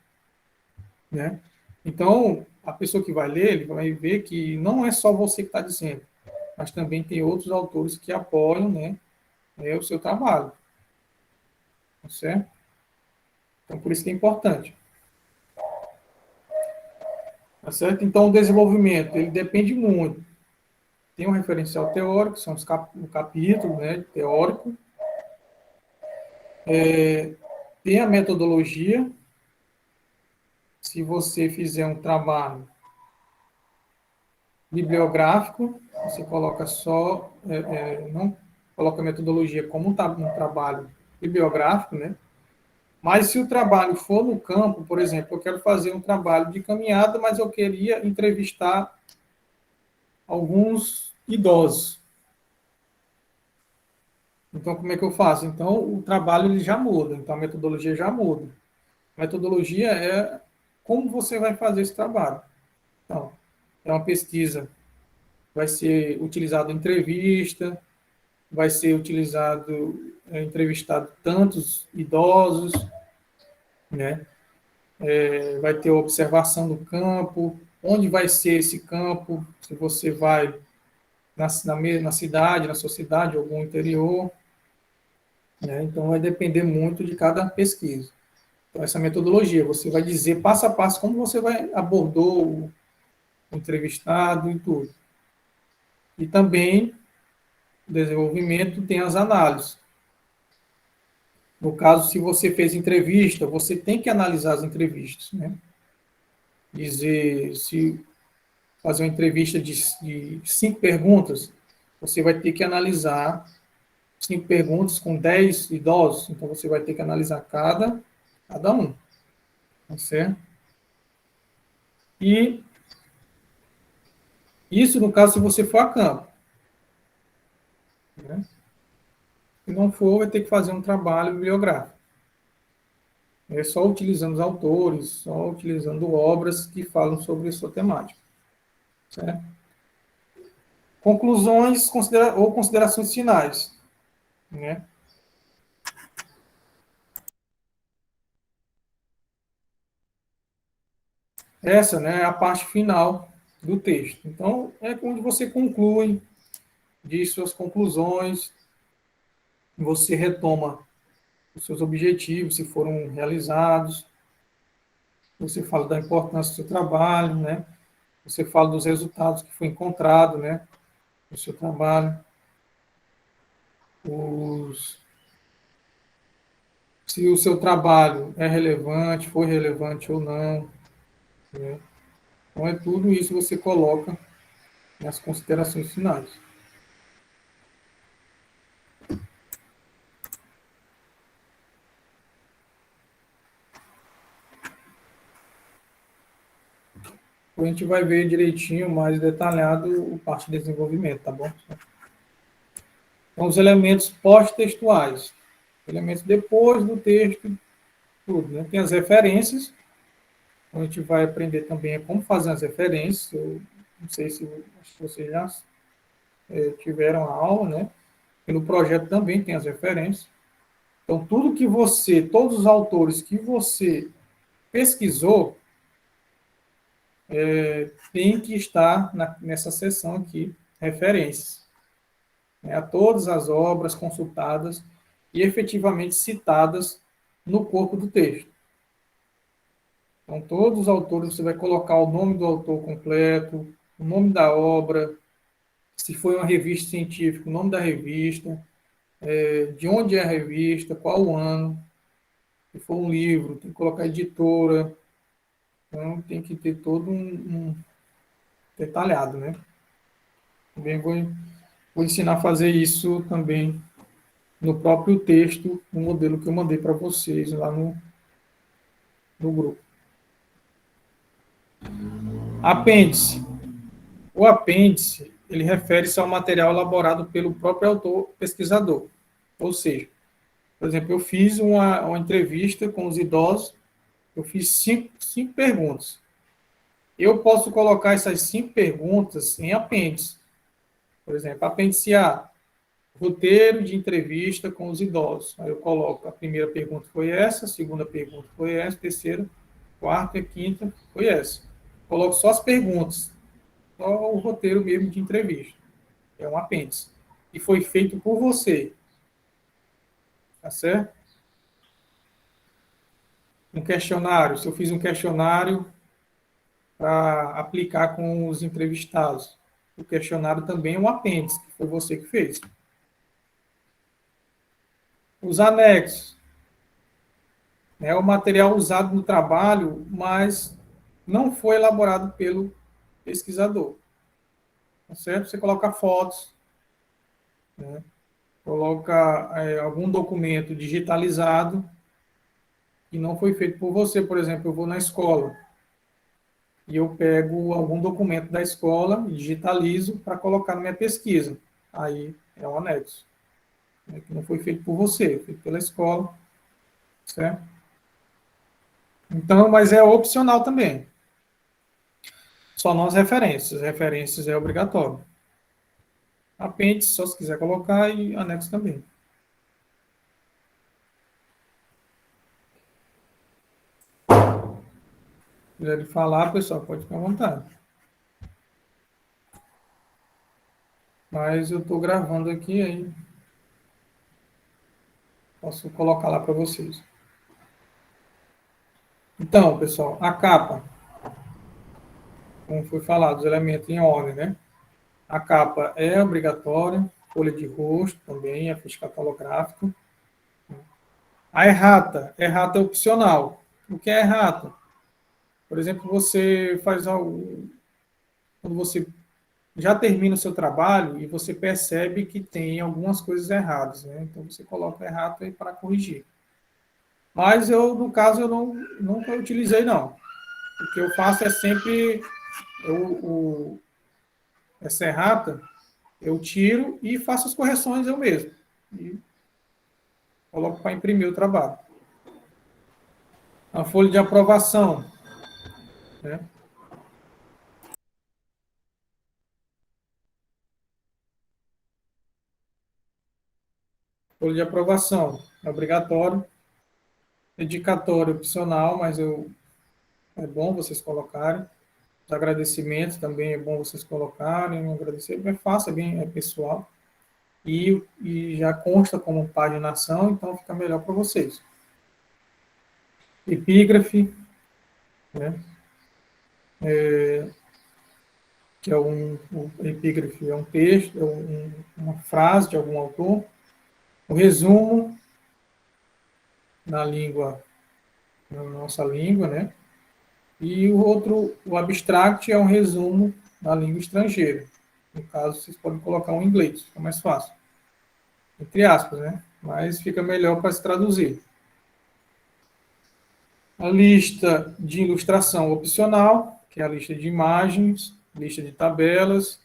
né? Então, a pessoa que vai ler, ele vai ver que não é só você que está dizendo, mas também tem outros autores que apoiam, né, o seu trabalho, tá certo? Então, por isso que é importante. Tá certo? Então, o desenvolvimento, ele depende muito. Tem um referencial teórico, são os o capítulo, né, teórico. Tem a metodologia. Se você fizer um trabalho bibliográfico, você coloca só, não coloca a metodologia como um trabalho bibliográfico, né? Mas se o trabalho for no campo, por exemplo, eu quero fazer um trabalho de caminhada, mas eu queria entrevistar alguns idosos. Então, como é que eu faço? Então, o trabalho ele já muda, então a metodologia já muda. A metodologia é como você vai fazer esse trabalho. Então, é uma pesquisa, vai ser utilizado entrevista, vai ser utilizado, entrevistado tantos idosos, né? Vai ter observação do campo, onde vai ser esse campo, se você vai na cidade, na sua cidade, algum interior, né? Então, vai depender muito de cada pesquisa. Então, essa metodologia, você vai dizer passo a passo como você vai abordou o entrevistado e tudo. E também, o desenvolvimento tem as análises. No caso, se você fez entrevista, você tem que analisar as entrevistas, né? Dizer, se fazer uma entrevista de 5 perguntas, você vai ter que analisar 5 perguntas com 10 idosos, então você vai ter que analisar cada um, tá certo? E isso, no caso, se você for a campo, né? Se não for, vai ter que fazer um trabalho bibliográfico. É só utilizando os autores, só utilizando obras que falam sobre a sua temática, certo? Conclusões ou considerações finais, né? Essa, né, é a parte final do texto. Então, é onde você conclui, diz suas conclusões, você retoma os seus objetivos, se foram realizados, você fala da importância do seu trabalho, né? Você fala dos resultados que foi encontrado, né, no seu trabalho, se o seu trabalho é relevante, foi relevante ou não, né? Então, é tudo isso que você coloca nas considerações finais. A gente vai ver direitinho, mais detalhado, o parte de desenvolvimento, tá bom? Então, os elementos pós-textuais, elementos depois do texto, tudo, né? Tem as referências, a gente vai aprender também como fazer as referências. Eu não sei se vocês já tiveram a aula, né? E no projeto também tem as referências. Então, todos os autores que você pesquisou, tem que estar nessa seção aqui, referências, né, a todas as obras consultadas e efetivamente citadas no corpo do texto. Então, todos os autores, você vai colocar o nome do autor completo, o nome da obra, se foi uma revista científica, o nome da revista, de onde é a revista, qual o ano, se for um livro, tem que colocar editora, então tem que ter todo um detalhado, né? Também vou ensinar a fazer isso também no próprio texto, no modelo que eu mandei para vocês lá no grupo. Apêndice. O apêndice, ele refere-se ao material elaborado pelo próprio autor pesquisador. Ou seja, por exemplo, eu fiz uma entrevista com os idosos, eu fiz cinco perguntas. Eu posso colocar essas 5 perguntas em apêndice. Por exemplo, apêndice A, roteiro de entrevista com os idosos. Aí eu coloco, a primeira pergunta foi essa, a segunda pergunta foi essa, a terceira, quarta e a quinta foi essa. Coloco só as perguntas, só o roteiro mesmo de entrevista. É um apêndice. E foi feito por você. Tá certo? Um questionário. Se eu fiz um questionário para aplicar com os entrevistados, o questionário também é um apêndice, que foi você que fez. Os anexos. É o material usado no trabalho, mas não foi elaborado pelo pesquisador. Tá certo? Você coloca fotos, né? Coloca algum documento digitalizado que não foi feito por você. Por exemplo, eu vou na escola e eu pego algum documento da escola e digitalizo para colocar na minha pesquisa. Aí é um anexo, né, que não foi feito por você, foi feito pela escola, certo? Então, mas é opcional também. Só não as referências. Referências é obrigatório. Apêndice, só se quiser colocar, e anexo também. Se quiser falar, pessoal, pode ficar à vontade. Mas eu estou gravando aqui, aí posso colocar lá para vocês. Então, pessoal, a capa, como foi falado, os elementos em ordem, né? A capa é obrigatória, folha de rosto também, é ficha catalográfica. A errata é opcional. O que é errata? Por exemplo, você faz algo, quando você já termina o seu trabalho e você percebe que tem algumas coisas erradas, né? Então você coloca errata aí para corrigir. Mas eu, no caso, eu nunca utilizei, não. O que eu faço é sempre essa errata, eu tiro e faço as correções eu mesmo. E coloco para imprimir o trabalho. A folha de aprovação, né? Folha de aprovação é obrigatório. Dedicatório opcional, mas é bom vocês colocarem. Os agradecimentos também é bom vocês colocarem. Agradecer é fácil, é pessoal. E já consta como paginação, então fica melhor para vocês. Epígrafe, né? Que é o epígrafe é um texto, é uma frase de algum autor. O resumo na língua, na nossa língua, né? E o abstract é um resumo na língua estrangeira. No caso, vocês podem colocar um inglês, fica mais fácil. Entre aspas, né? Mas fica melhor para se traduzir. A lista de ilustração opcional, que é a lista de imagens, lista de tabelas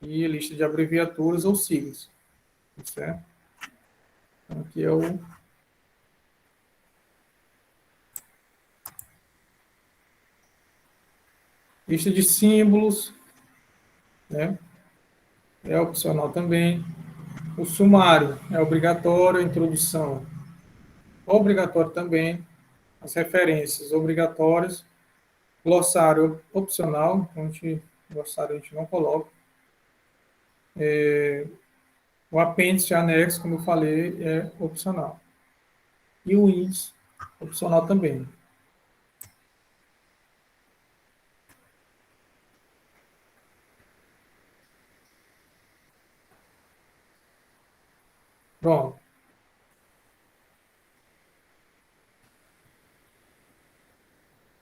e lista de abreviaturas ou siglas. Certo? Então, aqui é o lista de símbolos, né? É opcional também. O sumário é obrigatório, a introdução obrigatório também, as referências obrigatórias, glossário opcional, glossário a gente não coloca. O apêndice anexo, como eu falei, é opcional. E o índice, opcional também. Pronto.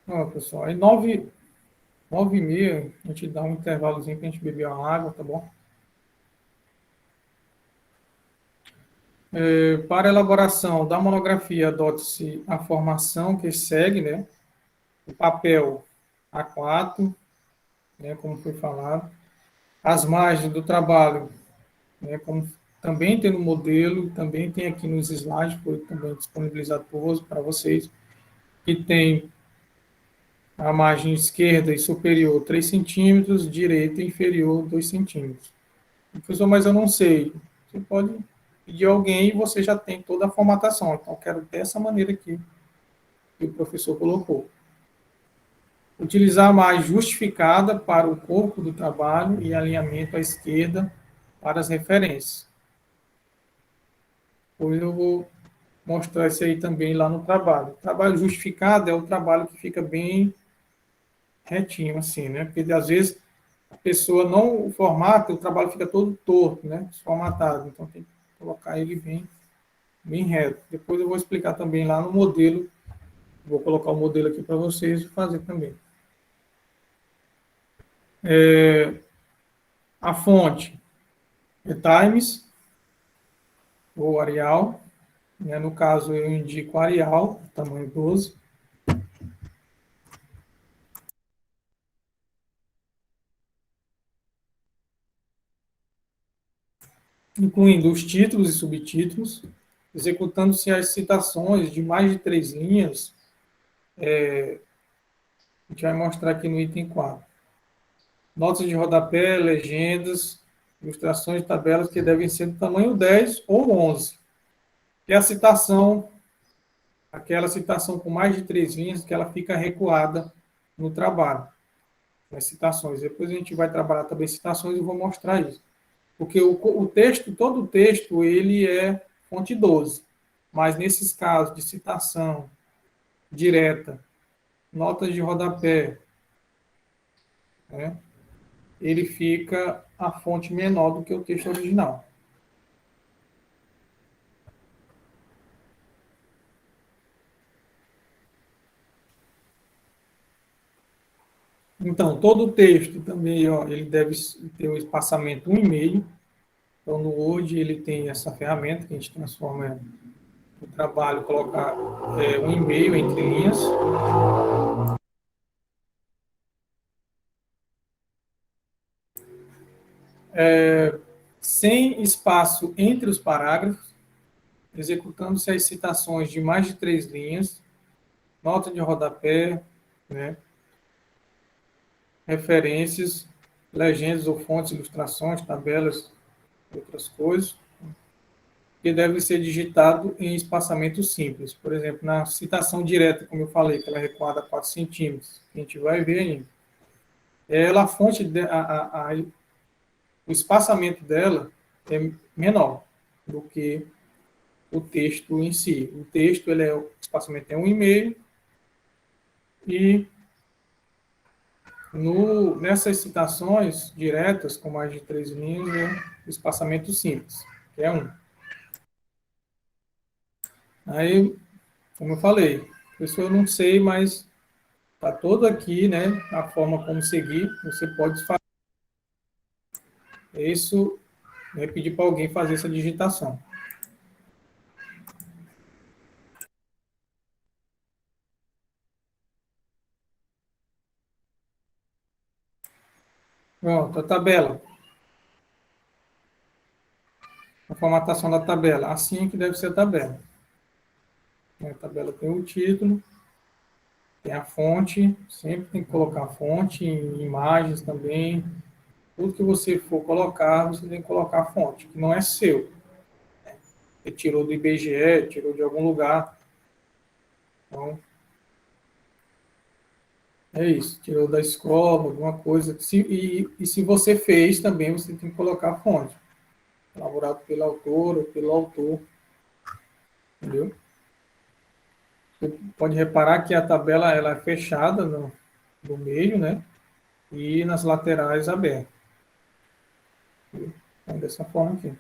Ó, pessoal, aí 9h30, a gente dá um intervalozinho para a gente beber uma água, tá bom? Para a elaboração da monografia, adote-se a formação que segue, né? O papel A4, né, como foi falado. As margens do trabalho, né, como também tem no modelo, também tem aqui nos slides, foi também disponibilizado para vocês, que tem a margem esquerda e superior 3 centímetros, direita e inferior 2 centímetros. Professor, mas eu não sei. você pode pedir alguém e você já tem toda a formatação. Então, eu quero dessa maneira aqui que o professor colocou. Utilizar a mais justificada para o corpo do trabalho e alinhamento à esquerda para as referências. Depois eu vou mostrar isso aí também lá no trabalho. O trabalho justificado é o trabalho que fica bem retinho, assim, né? Porque às vezes a pessoa não formata, o trabalho fica todo torto, né? Desformatado. Então tem que colocar ele bem reto. Depois eu vou explicar também lá no modelo. Vou colocar o modelo aqui para vocês fazer também. A fonte é Times ou Arial. Né? No caso, eu indico Arial, tamanho 12. Incluindo os títulos e subtítulos, executando-se as citações de mais de 3 linhas. A gente vai mostrar aqui no item 4. Notas de rodapé, legendas, ilustrações de tabelas que devem ser do tamanho 10 ou 11. E a citação, aquela citação com mais de 3 linhas, que ela fica recuada no trabalho. As citações. Depois a gente vai trabalhar também citações e vou mostrar isso. Porque o texto, todo o texto, ele é fonte 12. Mas nesses casos de citação direta, notas de rodapé, né, ele fica a fonte menor do que o texto original. Então, todo o texto também, ó, ele deve ter um espaçamento 1,5. Então, no Word, ele tem essa ferramenta que a gente transforma o trabalho, colocar 1,5 entre linhas. Sem espaço entre os parágrafos, executando-se as citações de mais de 3 linhas, nota de rodapé, né, referências, legendas ou fontes, ilustrações, tabelas, outras coisas, que deve ser digitado em espaçamento simples. Por exemplo, na citação direta, como eu falei, que ela é recuada a 4 centímetros, a gente vai ver ainda. Ela, a fonte, o espaçamento dela é menor do que o texto em si. O texto, o espaçamento é 1,5 e nessas citações diretas, com mais de 3 linhas, é espaçamento simples, que é 1. Aí, como eu falei, isso eu não sei, mas está todo aqui, né? A forma como seguir, você pode fazer isso, né, pedir para alguém fazer essa digitação. Pronto, a tabela. A formatação da tabela. Assim que deve ser a tabela. A tabela tem o título, tem a fonte, sempre tem que colocar a fonte, em imagens também. Tudo que você for colocar, você tem que colocar a fonte, que não é seu. Você tirou do IBGE, tirou de algum lugar. Então, é isso. Tirou da escola, alguma coisa. E se você fez também, você tem que colocar a fonte. Elaborado pela autora ou pelo autor. Entendeu? Você pode reparar que a tabela ela é fechada no meio, né? E nas laterais aberta. Então, dessa forma aqui.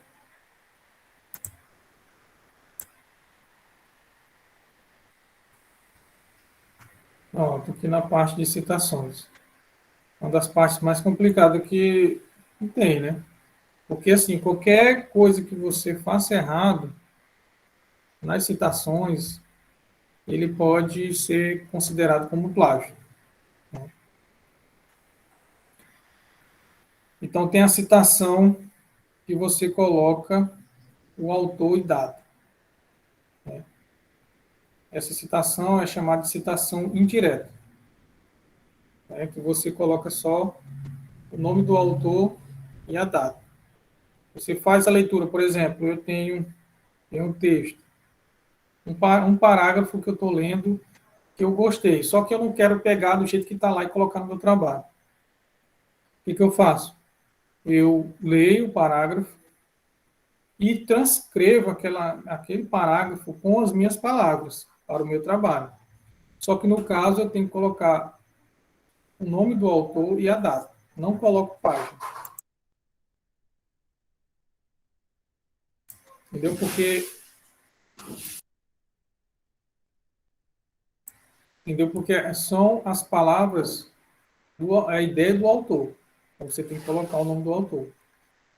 Pronto, aqui na parte de citações. Uma das partes mais complicadas que tem, né? Porque, assim, qualquer coisa que você faça errado nas citações, ele pode ser considerado como plágio. Né? Então, tem a citação que você coloca o autor e data. Né? Essa citação é chamada de citação indireta, né? Que você coloca só o nome do autor e a data. Você faz a leitura, por exemplo, eu tenho um texto, um parágrafo que eu estou lendo, que eu gostei, só que eu não quero pegar do jeito que está lá e colocar no meu trabalho. O que eu faço? Eu leio o parágrafo e transcrevo aquele parágrafo com as minhas palavras para o meu trabalho. Só que no caso eu tenho que colocar o nome do autor e a data. Não coloco página. Entendeu? Porque são as palavras, a ideia do autor. Então você tem que colocar o nome do autor.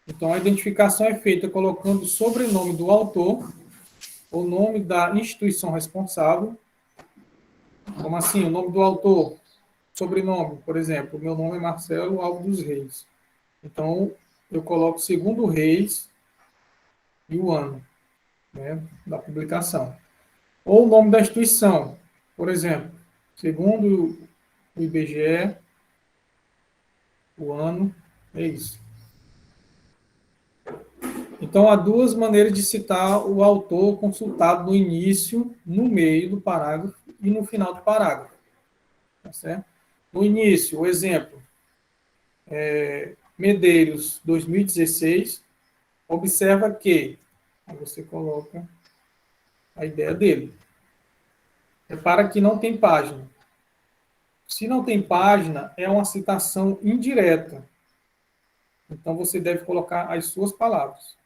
Então a identificação é feita colocando o sobrenome do autor, o nome da instituição responsável, como assim, o nome do autor, sobrenome, por exemplo, meu nome é Marcelo Alves dos Reis. Então, eu coloco segundo Reis e o ano, né, da publicação. Ou o nome da instituição, por exemplo, segundo o IBGE, o ano, é isso. Então, há duas maneiras de citar o autor consultado no início, no meio do parágrafo e no final do parágrafo. Tá certo? No início, o exemplo, Medeiros, 2016, observa que, aí você coloca a ideia dele. Repara que não tem página. Se não tem página, é uma citação indireta. Então, você deve colocar as suas palavras.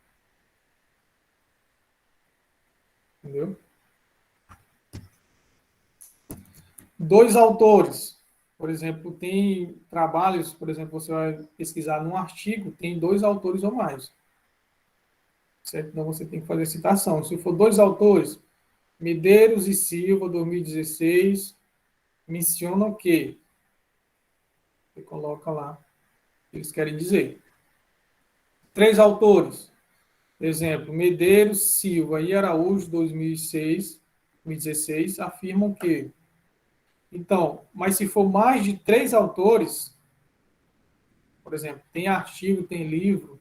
Entendeu? Dois autores. Por exemplo, tem trabalhos, por exemplo, você vai pesquisar num artigo, tem dois autores ou mais. Certo? Então, você tem que fazer citação. Se for dois autores, Medeiros e Silva, 2016, mencionam que você coloca lá, eles querem dizer. Três autores, exemplo, Medeiros, Silva e Araújo, 2016, afirmam que. Então, mas se for mais de três autores, por exemplo, tem artigo, tem livro,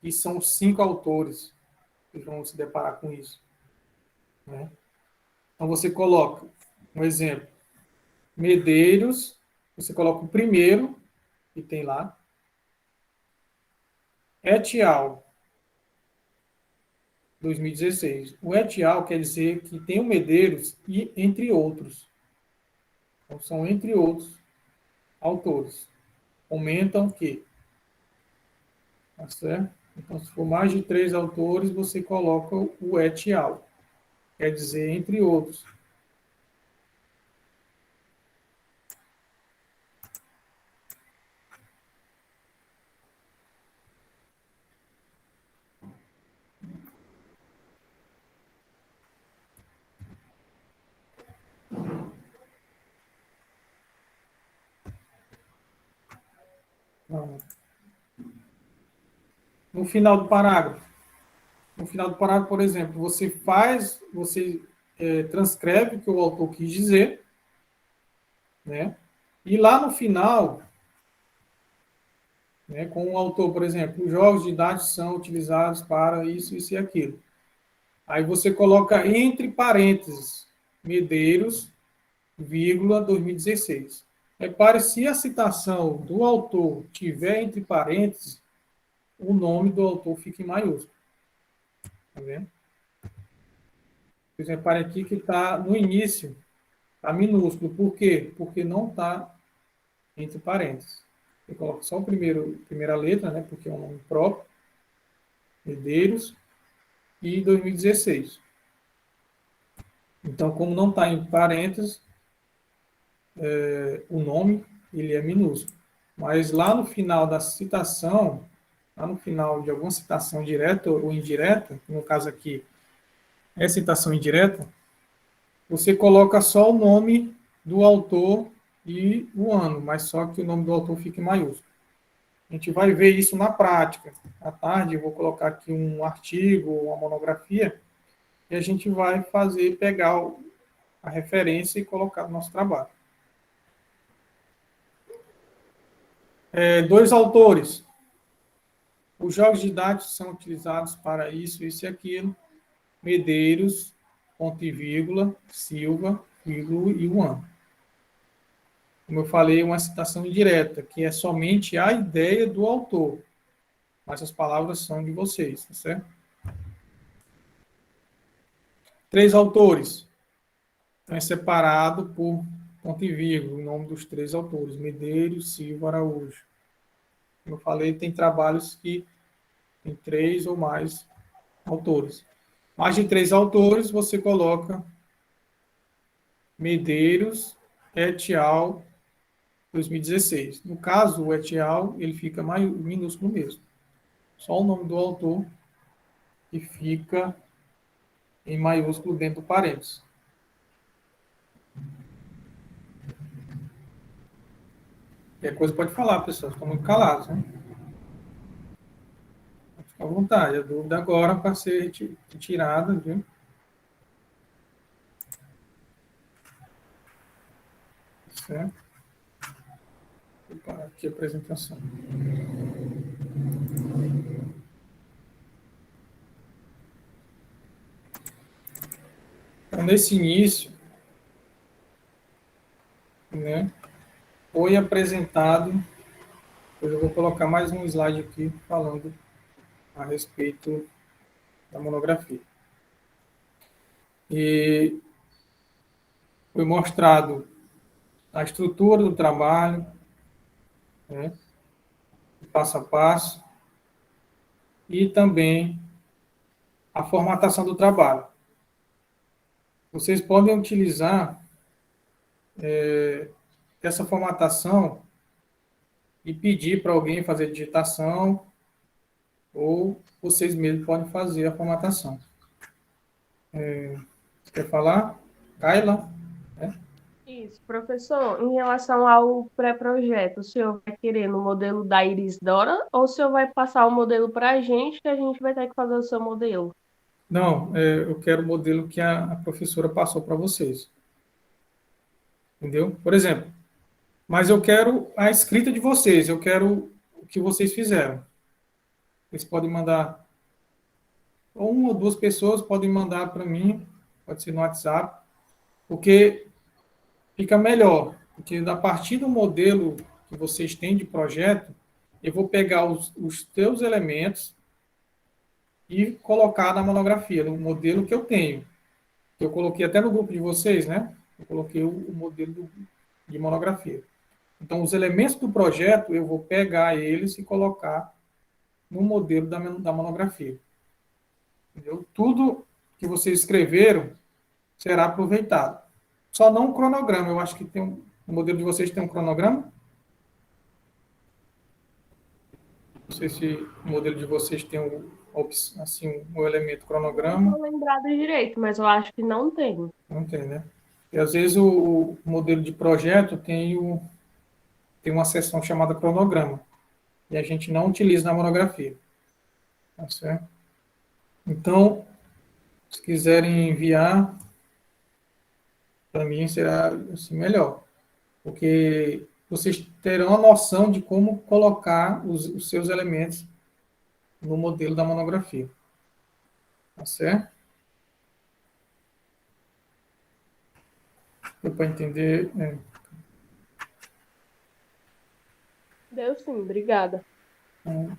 e são cinco autores que vão se deparar com isso. Né? Então, você coloca, um exemplo, Medeiros, você coloca o primeiro, que tem lá, et al., 2016. O et al. Quer dizer que tem o Medeiros e entre outros. Então, são entre outros autores. Comentam que. Tá certo? Então, se for mais de três autores, você coloca o et al. Quer dizer, entre outros. No final do parágrafo. No final do parágrafo, por exemplo, você transcreve o que o autor quis dizer, né? E lá no final, né, com o autor, por exemplo, os jogos de idade são utilizados para isso, isso e aquilo. Aí você coloca entre parênteses, Medeiros, vírgula, 2016. Repare, se a citação do autor tiver entre parênteses, o nome do autor fica em maiúsculo. Tá vendo? Por exemplo, repare aqui que está no início, está minúsculo. Por quê? Porque não está entre parênteses. Eu coloco só a primeira letra, né, porque é um nome próprio, Medeiros, e 2016. Então, como não está em parênteses, o nome ele é minúsculo. Mas lá no final da citação, lá no final de alguma citação direta ou indireta, no caso aqui é citação indireta, você coloca só o nome do autor e o ano, mas só que o nome do autor fica em maiúsculo. A gente vai ver isso na prática. À tarde eu vou colocar aqui um artigo, uma monografia, e a gente vai pegar a referência e colocar no nosso trabalho. Dois autores. Os jogos didáticos são utilizados para isso e aquilo. Medeiros, ponto e vírgula, Silva, vírgula e Juan. Como eu falei, uma citação indireta, que é somente a ideia do autor, mas as palavras são de vocês, tá certo? 3 autores. Então, é separado por ponto e vírgula, o nome dos 3 autores, Medeiros, Silva, Araújo. Como eu falei, tem trabalhos que tem 3 ou mais autores. Mais de 3 autores, você coloca Medeiros, et al., 2016. No caso, o et al., ele fica minúsculo mesmo. Só o nome do autor que fica em maiúsculo dentro do parênteses. Qualquer coisa pode falar, pessoal. Estão muito calados, né? Fica à vontade. A dúvida agora para ser tirada, viu? Certo? Vou parar aqui a apresentação. Então, nesse início, né, foi apresentado. Eu vou colocar mais um slide aqui falando a respeito da monografia. E foi mostrado a estrutura do trabalho, né, passo a passo, e também a formatação do trabalho. Vocês podem utilizar essa formatação e pedir para alguém fazer digitação, ou vocês mesmos podem fazer a formatação. Você quer falar? Kaila?
Isso, professor, em relação ao pré-projeto, o senhor vai querer no modelo da Iris Dora ou o senhor vai passar o modelo para a gente que a gente vai ter que fazer o seu modelo?
Não, eu quero o modelo que a professora passou para vocês. Entendeu? Por exemplo, mas eu quero a escrita de vocês, eu quero o que vocês fizeram. Vocês podem mandar, ou 1 ou 2 pessoas podem mandar para mim, pode ser no WhatsApp, porque fica melhor. Porque a partir do modelo que vocês têm de projeto, eu vou pegar os teus elementos e colocar na monografia, no modelo que eu tenho. Eu coloquei até no grupo de vocês, né? Eu coloquei o modelo de monografia. Então, os elementos do projeto, eu vou pegar eles e colocar no modelo da monografia. Entendeu? Tudo que vocês escreveram será aproveitado. Só não o cronograma. Eu acho que tem o modelo de vocês tem um cronograma. Não sei se o modelo de vocês tem assim, um elemento
Não
cronograma.
estou lembrada direito, mas eu acho que não tem.
Não tem, né? E às vezes o modelo de projeto tem uma seção chamada cronograma. E a gente não utiliza na monografia. Tá certo? Então, se quiserem enviar, para mim será assim, melhor. Porque vocês terão a noção de como colocar os seus elementos no modelo da monografia. Tá certo? Deu para entender?
Deu sim, obrigada.
Então,